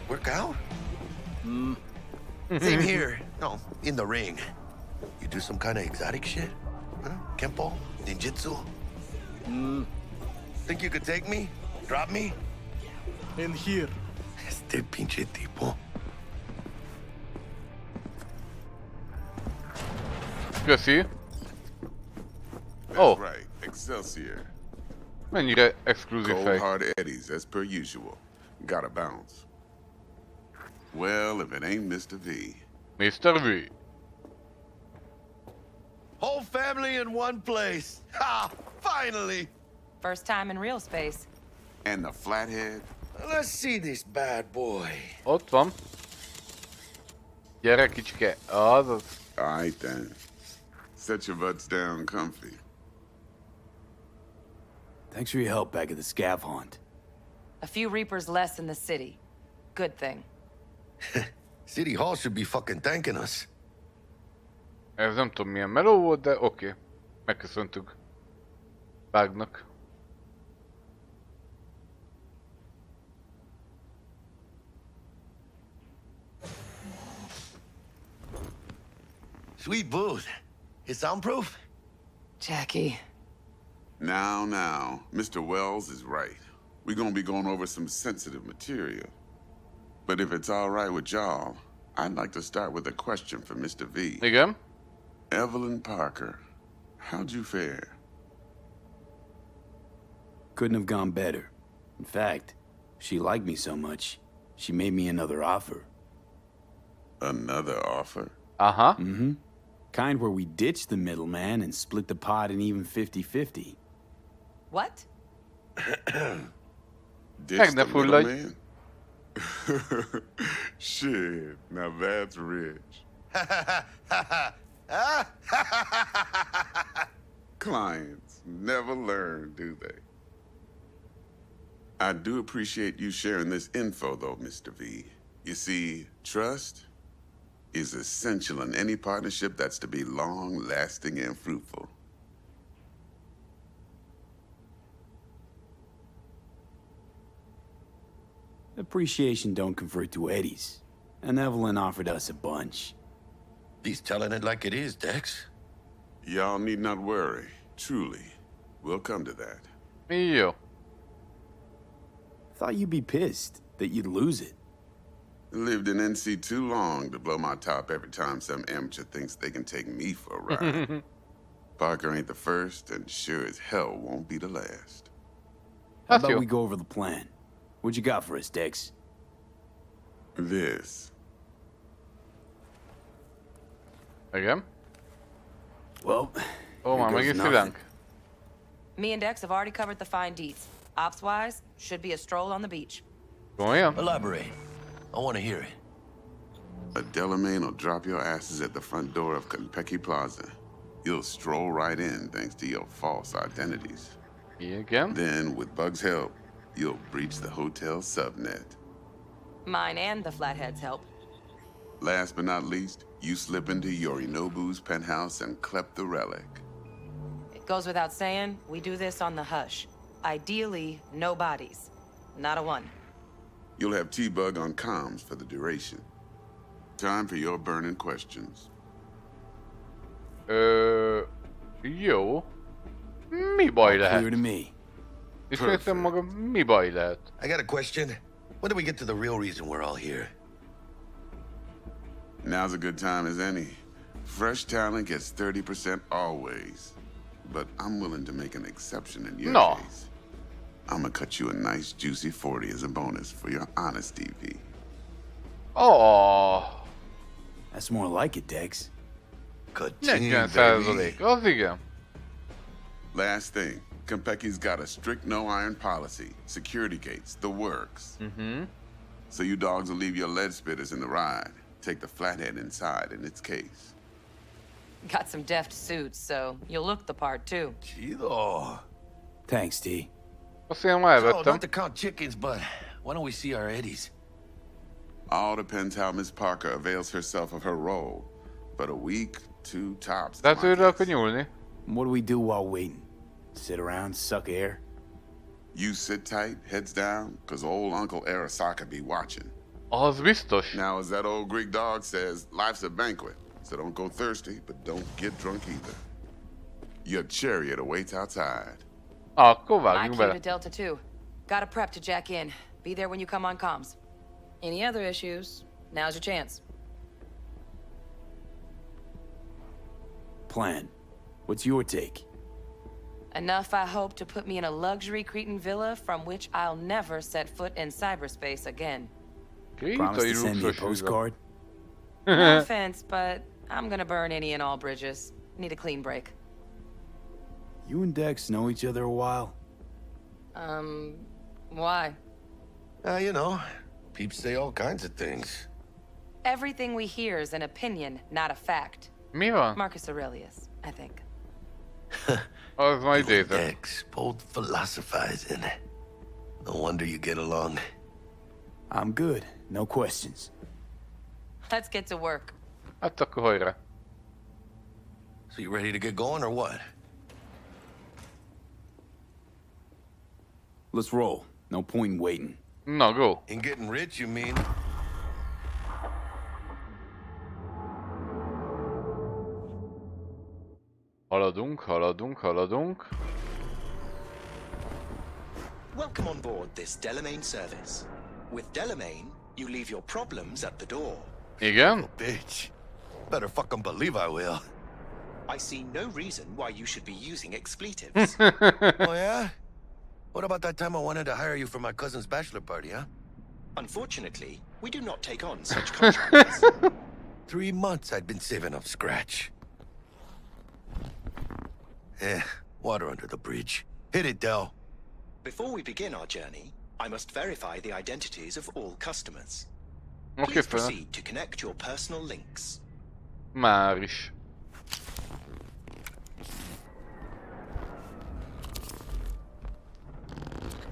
Work out? Same here. No, in the ring. You do some kind of exotic shit? Huh? Kempo? Ninjutsu? Think you could take me? Drop me? In here. Este pinche tipo. Köszi. That's Oh. right, Excelsior. Mennyire exkluzív Cold fej. hard Eddies, as per usual. Gotta bounce. Well, if it ain't Mr. V. Mr. V. Whole family in one place. Ha! Finally! First time in real space. And the flathead? Let's see this bad boy. Ott van. Gyere, kicske. Azaz. Alright then. Set your butts down comfy. Thanks for your help back at the scav haunt. A few Reapers less in the city. Good thing. City Hall should be fucking thanking us. Ez nem tudom milyen meló volt, de oké. Megköszöntük. Vágnak. Sweet booth. It's soundproof? Jackie. Now, Mr. Wells is right. We're gonna be going over some sensitive material. But if it's all right with y'all, I'd like to start with a question for Mr. V. Igen? Evelyn Parker, how'd you fare? Couldn't have gone better. In fact, she liked me so much, she made me another offer. Another offer? Aha. Mm-hmm. Kind where we ditch the middleman and split the pot in even 50-50. What? Ditch the middleman? Shit, now that's rich. Clients never learn, do they? I do appreciate you sharing this info, though, Mr. V. You see, trust is essential in any partnership that's to be long-lasting and fruitful. Appreciation don't convert to eddies. And Evelyn offered us a bunch. He's telling it like it is, Dex. Y'all need not worry. Truly. We'll come to that. Jó. Thought you'd be pissed that you'd lose it. Lived in NC too long to blow my top every time some amateur thinks they can take me for a ride. Parker ain't the first, and sure as hell won't be the last. How about we go over the plan? What you got for us, Dex? This. Igen. Well, már megint szülánk. Me and Dex have already covered the fine deets. Ops-wise, should be a stroll on the beach. Komolyan? Elaborate. I want to hear it. A Delamain will drop your asses at the front door of Konpeki Plaza. You'll stroll right in thanks to your false identities. Igen. Then, with Bug's help, you'll breach the hotel subnet. Mine and the Flatheads help. Last but not least, you slip into Yorinobu's penthouse and clep the relic. It goes without saying, we do this on the hush. Ideally, no bodies. Not a one. You'll have T-Bug on comms for the duration. Time for your burning questions. Jó. Mi baj lehet? Clear to me. Ismétlem magam, mi baj lehet? I got a question. When do we get to the real reason we're all here? Now's a good time as any. Fresh talent gets 30% always. But I'm willing to make an exception in your case. I'm gonna cut you a nice juicy 40 as a bonus for your honesty, V. Oh. That's more like it, Dex. 40%, az igen. Last thing, Konpeki's got a strict no-iron policy, security gates, the works. So you dogs will leave your lead spitters in the ride. Take the flathead inside in its case. Got some deft suits, so you'll look the part too. Chido. Thanks, T. Azt én már So, elvettem. not to count chickens, but why don't we see our eddies? All depends how Miss Parker avails herself of her role. But a week, 2 tops. Tehát őre akkor nyúlni. What do we do while waiting? Sit around, suck air? You sit tight, heads down, cause old Uncle Arasaka be watching. Az biztos. Now, as that old Greek dog says, life's a banquet. So don't go thirsty, but don't get drunk either. Your chariot awaits outside. Akkor My vágjunk cue to bele. Delta 2. Gotta prep to jack in. Be there when you come on comms. Any other issues? Now's your chance. Plan. What's your take? Enough, I hope, to put me in a luxury Cretan villa from which I'll never set foot in cyberspace again. Promise to send me a postcard? No offense, but I'm gonna burn any and all bridges. Need a clean break. You and Dex know each other a while? Why? You know, peeps say all kinds of things. Everything we hear is an opinion, not a fact. Mi van? Marcus Aurelius, I think. Az majd You and idézem. Dex, both philosophizing. No wonder you get along. I'm good. No questions. Let's get to work. Hát akkor hajrá. So you ready to get going or what? Let's roll. No point in waiting. Na, go. In getting rich, you mean? Haladunk, haladunk, haladunk. Welcome on board this Delamain service. With Delamain, you leave your problems at the door. Igen? Bitch. Better fucking believe I will. I see no reason why you should be using expletives. Oh yeah? What about that time I wanted to hire you for my cousin's bachelor party, huh? Unfortunately, we do not take on such contracts. 3 months I'd been saving up scratch. Water under the bridge. Hit it, Del. Before we begin our journey, I must verify the identities of all customers. Okay, Please fine. proceed to connect your personal links. Már is.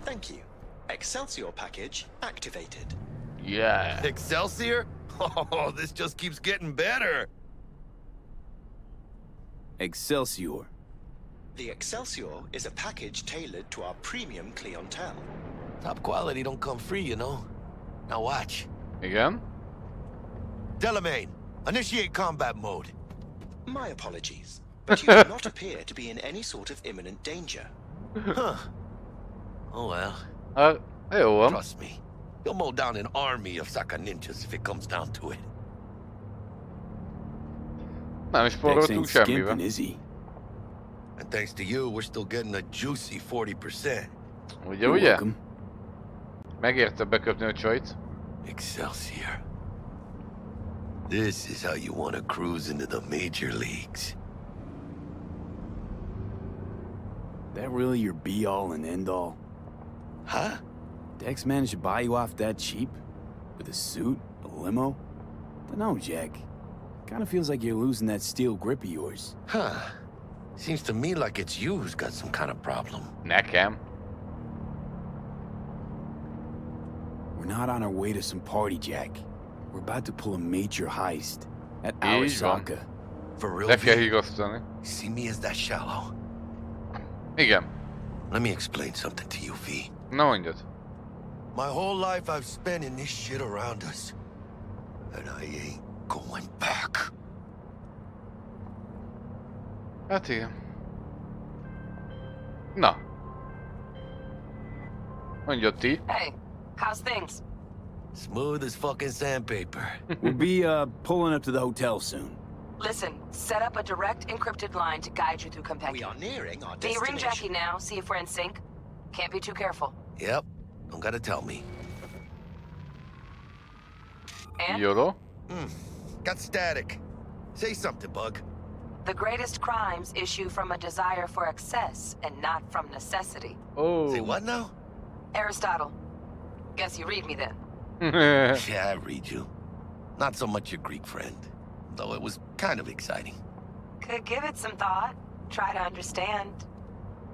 Thank you. Excelsior package activated. Yeah. Excelsior? Oh, this just keeps getting better. Excelsior. The Excelsior is a package tailored to our premium clientele. Top quality don't come free, you know. Now watch. Igen. Delamain, initiate combat mode. My apologies, but you do not appear to be in any sort of imminent danger. Huh. Oh well. Jó van. Trust me. You'll mow down an army of Saka ninjas if it comes down to it. Nem is spóroltunk semmivel. Is he? And thanks to you, we're still getting a juicy 40%. Ugye? Megérte beköpni a csajt. Excelsior. This is how you want to cruise into the major leagues. That really your be-all and end-all? Huh? Dex managed to buy you off that cheap? With a suit? A limo? Dunno, Jack. Kinda feels like you're losing that steel grip of yours. Huh. Seems to me like it's you who's got some kind of problem. Nekem. We're not on our way to some party, Jack. We're about to pull a major heist at Így van. Arasaka. For real? Le kell higasztani. See me as that shallow? Igen. Let me explain something to you, V. Na mondjad. My whole life I've spent in this shit around us. And I ain't going back. Hát igen. Na. Mondjad ti. Hey, how's things? Smooth as fucking sandpaper. We'll be, pulling up to the hotel soon. Listen, set up a direct encrypted line to guide you through Compeki. We are nearing our Can you ring destination. Jackie now, see if we're in sync? Can't be too careful. Yep. Don't gotta tell me. And? Yolo. Got static. Say something, Bug. The greatest crimes issue from a desire for excess and not from necessity. Oh. Say what now? Aristotle. Guess you read me then. Yeah, I read you. Not so much your Greek friend. Though it was kind of exciting. Could give it some thought. Try to understand.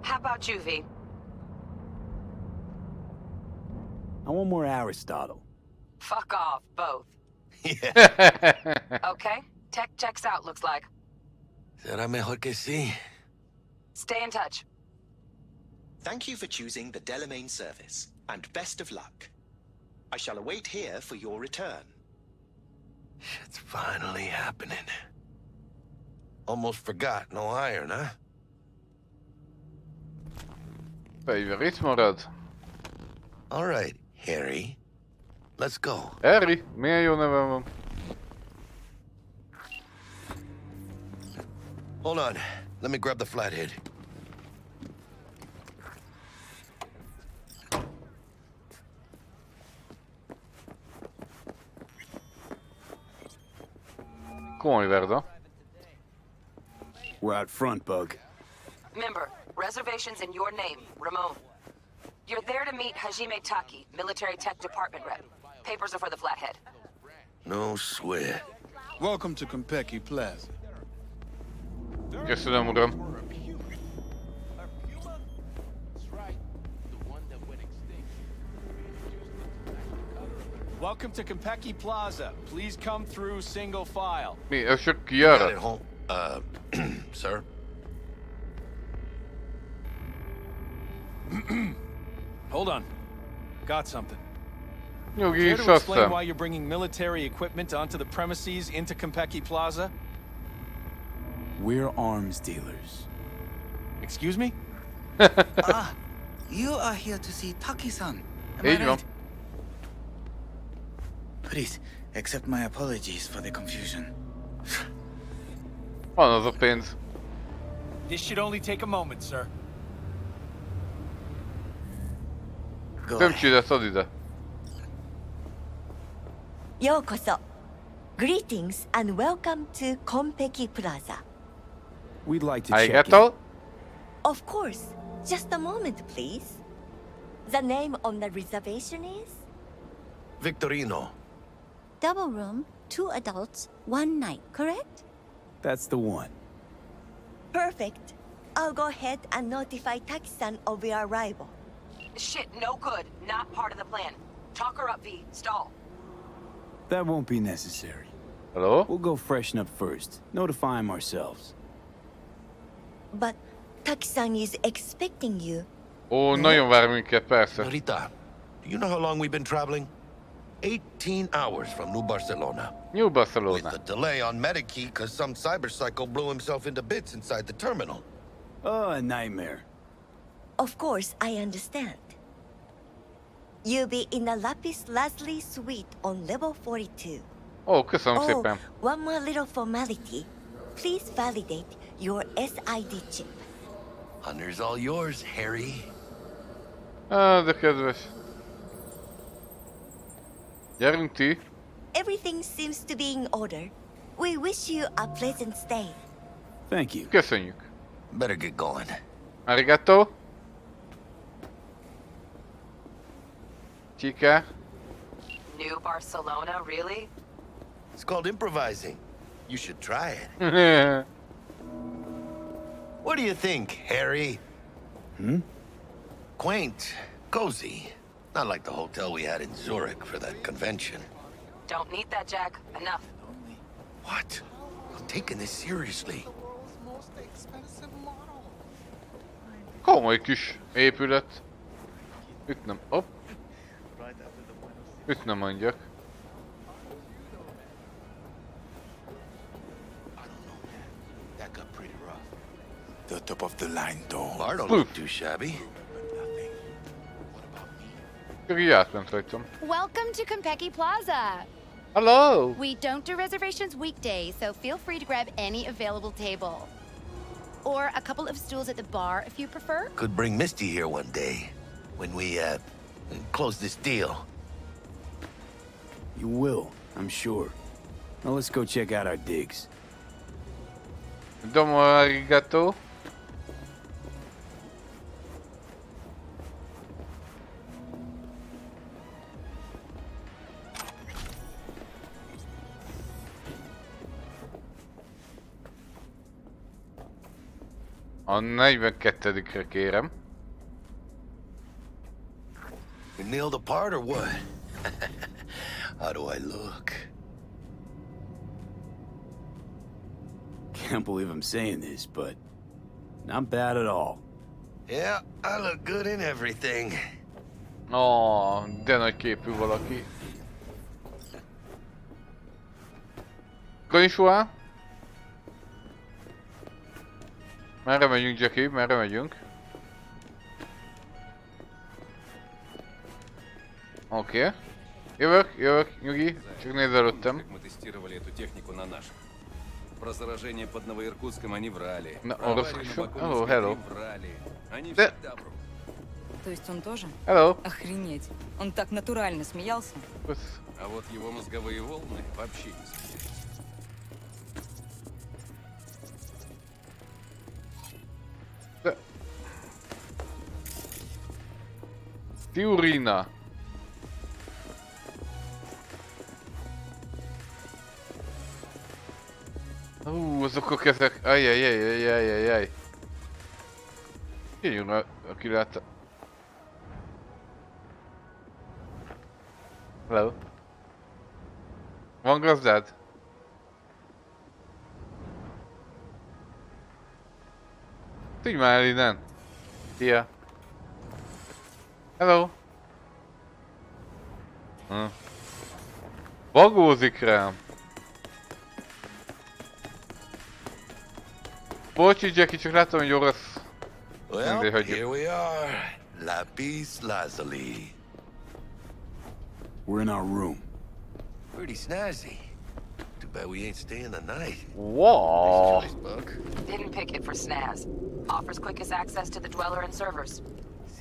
How about you, V? I want more Aristotle. Fuck off, both. Yeah. Okay, tech checks out, looks like. Será mejor que sí. Stay in touch. Thank you for choosing the Delamain service, and best of luck. I shall await here for your return. Shit's finally happening. Almost forgot, no iron, huh? Fegyver itt marad. All right, Harry. Let's go. Harry? Milyen jó nevem van. Hold on. Let me grab the flathead. Komoly verda. We're out front, Bug. Member, reservations in your name, Ramon. You're there to meet Hajime Taki, military tech department rep. Papers are for the flathead. No sweat. Welcome to Compeki Plaza. Köszönöm, uram. Welcome to Compeki Plaza. Please come through single file. Mi? Ez csak Got it kijárat? home. Sir? Hold on. Got something. Nyugi, Care is to explain aztán. why you're bringing military equipment onto the premises into Compeki Plaza? We're arms dealers. Excuse me? You are here to see Taki-san. Am Így I van. right? Please, accept my apologies for the confusion. Van az a pénz. This should only take a moment, sir. Tömcsédet add ide. Yokoso. Greetings and welcome to Konpeki Plaza. We'd like to check in. Arigato. Of course. Just a moment, please. The name on the reservation is? Victorino. Double room, 2 adults, 1 night, correct? That's the one. Perfect. I'll go ahead and notify Taki-san of your arrival. Shit, no good. Not part of the plan. Talk her up, V. Stall. That won't be necessary. Hello? We'll go freshen up first. Notify him ourselves. But Taki-san is expecting you. Ó, nagyon vár minket, persze. Rita, do you know how long we've been traveling? 18 hours from New Barcelona. New Barcelona. With a delay on Medikey because some cyberpsycho blew himself into bits inside the terminal. Oh, a nightmare. Of course, I understand. You'll be in the Lapis Lazuli suite on level 42. Ó, köszönöm szépen. One more little formality. Please validate your SID chip. Honor's all yours, Harry. De kedves. Gyerünk ti. Everything seems to be in order. We wish you a pleasant stay. Thank you. Köszönjük. Better get going. Arigato. Chica. New Barcelona, really? It's called improvising. You should try it. What do you think, Harry? Quaint, cozy. Not like the hotel we had in Zurich for that convention. Don't need that, Jack. Enough. What? I'm taking this seriously. Komoly kis épület. Itt nem... Hopp. Itt nem mondjak. The top of the line, though. Bar don't look too shabby. Welcome to Konpeki Plaza. Hello. We don't do reservations weekdays, so feel free to grab any available table. Or a couple of stools at the bar if you prefer. Could bring Misty here one day when we, close this deal. You will, I'm sure. Now let's go check out our digs. Domo arigato. A 42-re kérem. We nailed the part or what? How do I look? Can't believe I'm saying this, but not bad at all. Yeah, I look good in everything. Ó, de nagy képű valaki. Konnichiwa. Merre megyünk, Jackie? Merre megyünk? Oké. Jövök, nyugi. Csak nézz előttem. Мы тестировали эту технику на наших. Про заражение под Новоиркутском они врали. Про аварию на Бакунинской врали. Они Да. всегда врут. То есть он тоже? Hello. Охренеть. Он так натурально смеялся. А вот его мозговые волны вообще не смеялись. Tiurina. Azok a kezek. Ajjajjajjajjajjaj. Jöjjön aki látta. Hello. Van gazdád? Tudj már el innen. Szia. Hello. Bagózik rám. Bocsi, Jackie, csak láttam, hogy orosz. Well, here we are. Lapis Lazuli. We're in our room. Pretty snazzy. Too bad we ain't staying the night. Whoa. Nice choice, Buck. Didn't pick it for snaz. Offers quickest access to the dweller and servers.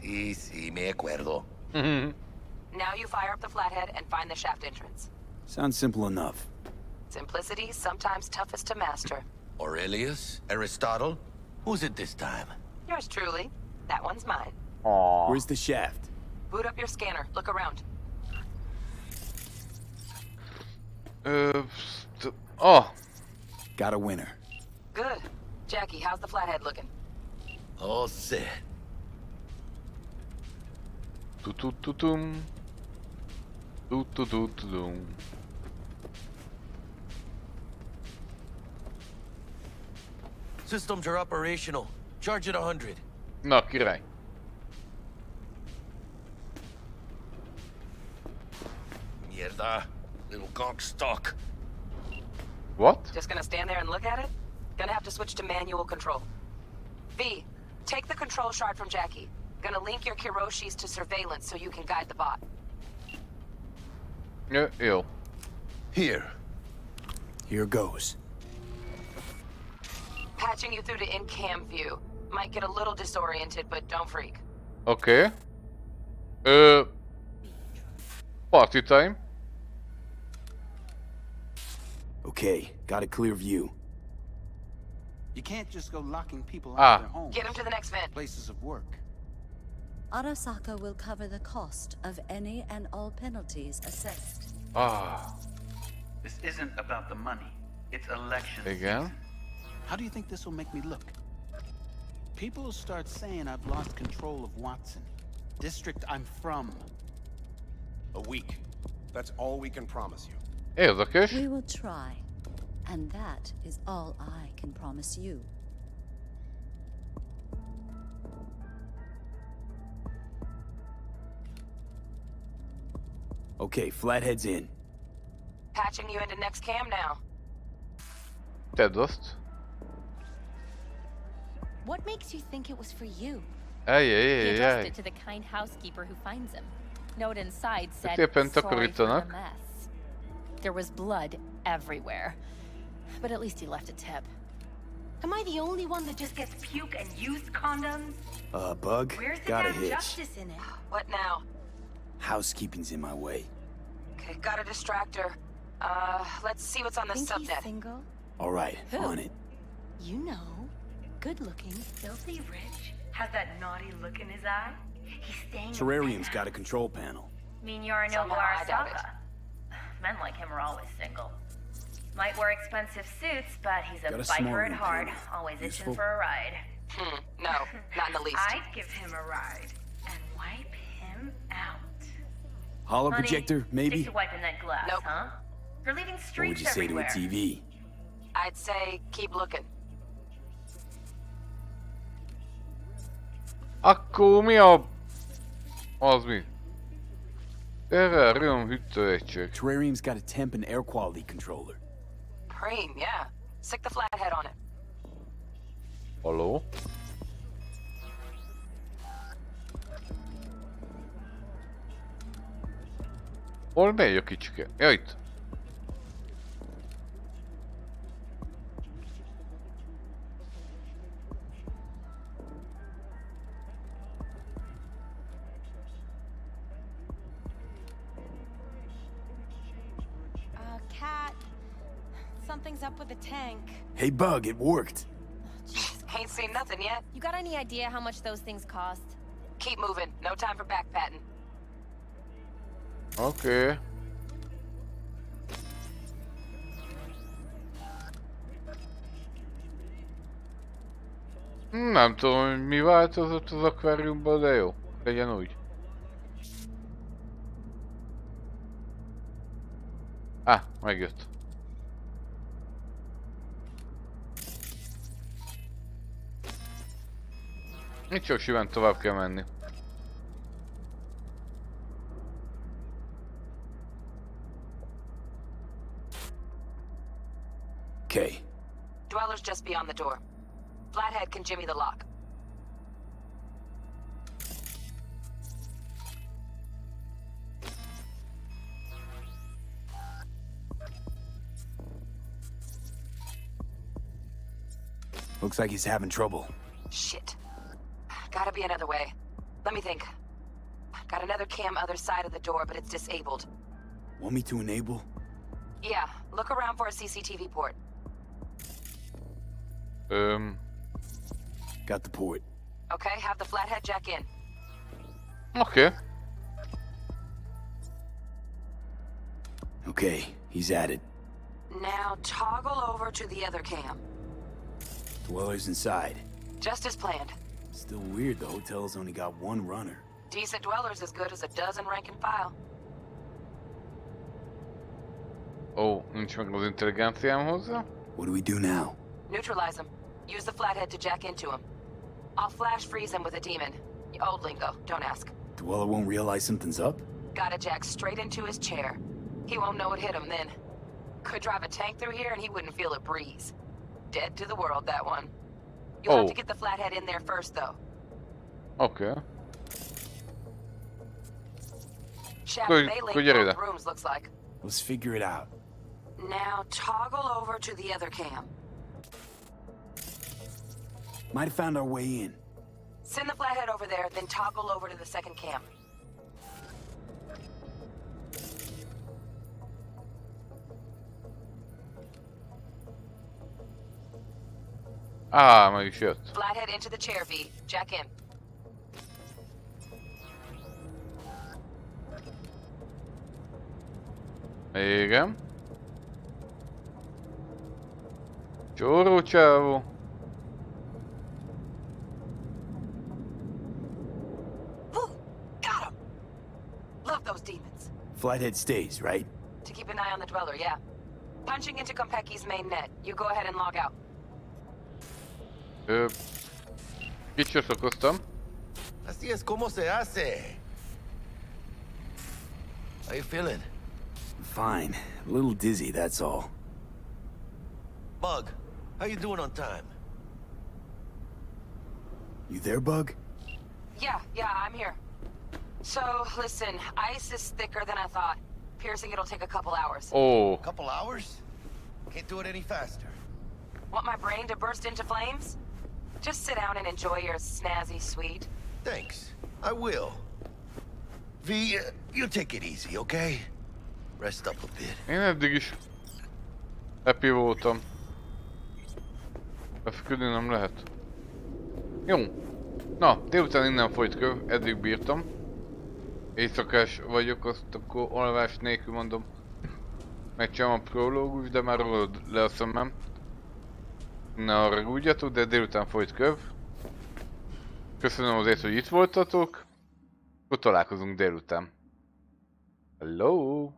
Sí, me acuerdo. Now you fire up the flathead and find the shaft entrance. Sounds simple enough. Simplicity, sometimes toughest to master. Aurelius? Aristotle? Who's it this time? Yours truly. That one's mine. Aww. Where's the shaft? Boot up your scanner. Look around. Oh. Got a winner. Good. Jackie, how's the flathead looking? All set. Tu-tu-tu-tum. Tu-tu-tu-tu-tum. Systems are operational. Charge at 100. Na, király. Mierda. Little gonk stock. What? Just gonna stand there and look at it? Gonna have to switch to manual control. V, take the control shard from Jackie. Gonna link your Kiroshis to surveillance so you can guide the bot. Yeah, yo. Here. Here goes. Patching you through to in-cam view. Might get a little disoriented, but don't freak. Okay. Party time. Okay, got a clear view. You can't just go locking people out of their homes. Get him to the next vent. Places of work. Arasaka will cover the cost of any and all penalties assessed. Ah. This isn't about the money. It's election Again? season. How do you think this will make me look? People will start saying I've lost control of Watson. District I'm from. A week. That's all we can promise you. Érdekes. We will try. And that is all I can promise you. Okay, Flathead's in. Patching you into next cam now. Tedd azt. What makes you think it was for you? He Ajajajajaj. addressed it to the kind housekeeper who finds him. Note inside said, Éppen "Sorry for the takarítanak. mess." There was blood everywhere. But at least he left a tip. Am I the only one that just gets puke and used condoms? Bug? Where's the Got a damn hitch. justice in it? What now? Housekeeping's in my way. Okay, got a distractor. Let's see what's on the Think he's subnet. single? Alright, Who? on it. You know. Good looking, filthy rich, has that naughty look in his eye. He's staying Terrarium's got a control panel. Mean you're a noble Somehow I doubt Arasaka. Men like him are always single. Might wear expensive suits, but he's a Got a small biker at room heart, panel. always Useful? itching for a ride. No, not in the least. I'd give him a ride and wipe him out. Hollow Honey, projector, maybe? stick to wiping that glass, Nope. huh? You're leaving What would streaks you say to a everywhere. TV? I'd say keep looking. Akkor mi a... Az mi? Terrarium hűtőegység. Terrarium's got a temp and air quality controller. Preem, yeah. Stick the flathead on it. Halló? Hol megy a kicsike? Ja, itt. Cat. Something's up with the tank. Hey, Bug, it worked. Ain't seen nothing yet. You got any idea how much those things cost? Keep moving. No time for backpatting. Oké. Nem tudom, hogy mi változott az akváriumban, de jó. Legyen úgy. Megjött. Itt csak simán tovább kell menni. Okay. Dweller's just beyond the door. Flathead can jimmy the lock. Looks like he's having trouble. Shit. Gotta be another way. Let me think. Got another cam other side of the door, but it's disabled. Want me to enable? Yeah, look around for a CCTV port. Got the port. Okay, have the flathead jack in. Okay. Okay, he's at it. Now toggle over to the other cam. Dweller's inside. Just as planned. Still weird the hotel's only got one runner. Decent dweller's as good as a dozen rank and file. Ó, nincs meg az intelligenciám hozzá. What do we do now? Neutralize him. Use the flathead to jack into him. I'll flash freeze him with a demon. Old lingo, don't ask. Dweller won't realize something's up? Gotta jack straight into his chair. He won't know it hit him then. Could drive a tank through here and he wouldn't feel a breeze. Dead to the world, that one. You'll have to get the flathead in there first, though. Okay. Shaft Good- melee good idea. both rooms looks like. Let's figure it out. Now toggle over to the other cam. Might have found our way in. Send the flathead over there, then toggle over to the second cam. Meg is jött. Flathead into the chair, V. Jack in. Igen. Csóró csávó. Got him! Love those demons. Flathead stays, right? To keep an eye on the dweller, yeah. Punching into Konpeki's main net. You go ahead and log out. Kicsatlakoztam. Así es como se hace. How you feeling? Fine. A little dizzy, that's all. Bug, how you doing on time? You there, Bug? Yeah, I'm here. So, listen, ice is thicker than I thought. Piercing it'll take a couple hours. Oh. Couple hours? Can't do it any faster. Want my brain to burst into flames? Just sit down and enjoy your snazzy sweet. Thanks. I will. V, you take it easy, okay? Rest up a bit. Én eddig is happy voltam. Befeküdni nem lehet. Jó. Na, délután innen folyt köv, eddig bírtam. Éjszakás vagyok, azt akkor alvás nélkül mondom. Megcsinálom a prológus, de már rólad le a szemem. Ne haragudjatok, de délután folyt köv. Köszönöm azért, hogy itt voltatok. Akkor találkozunk délután. Hello!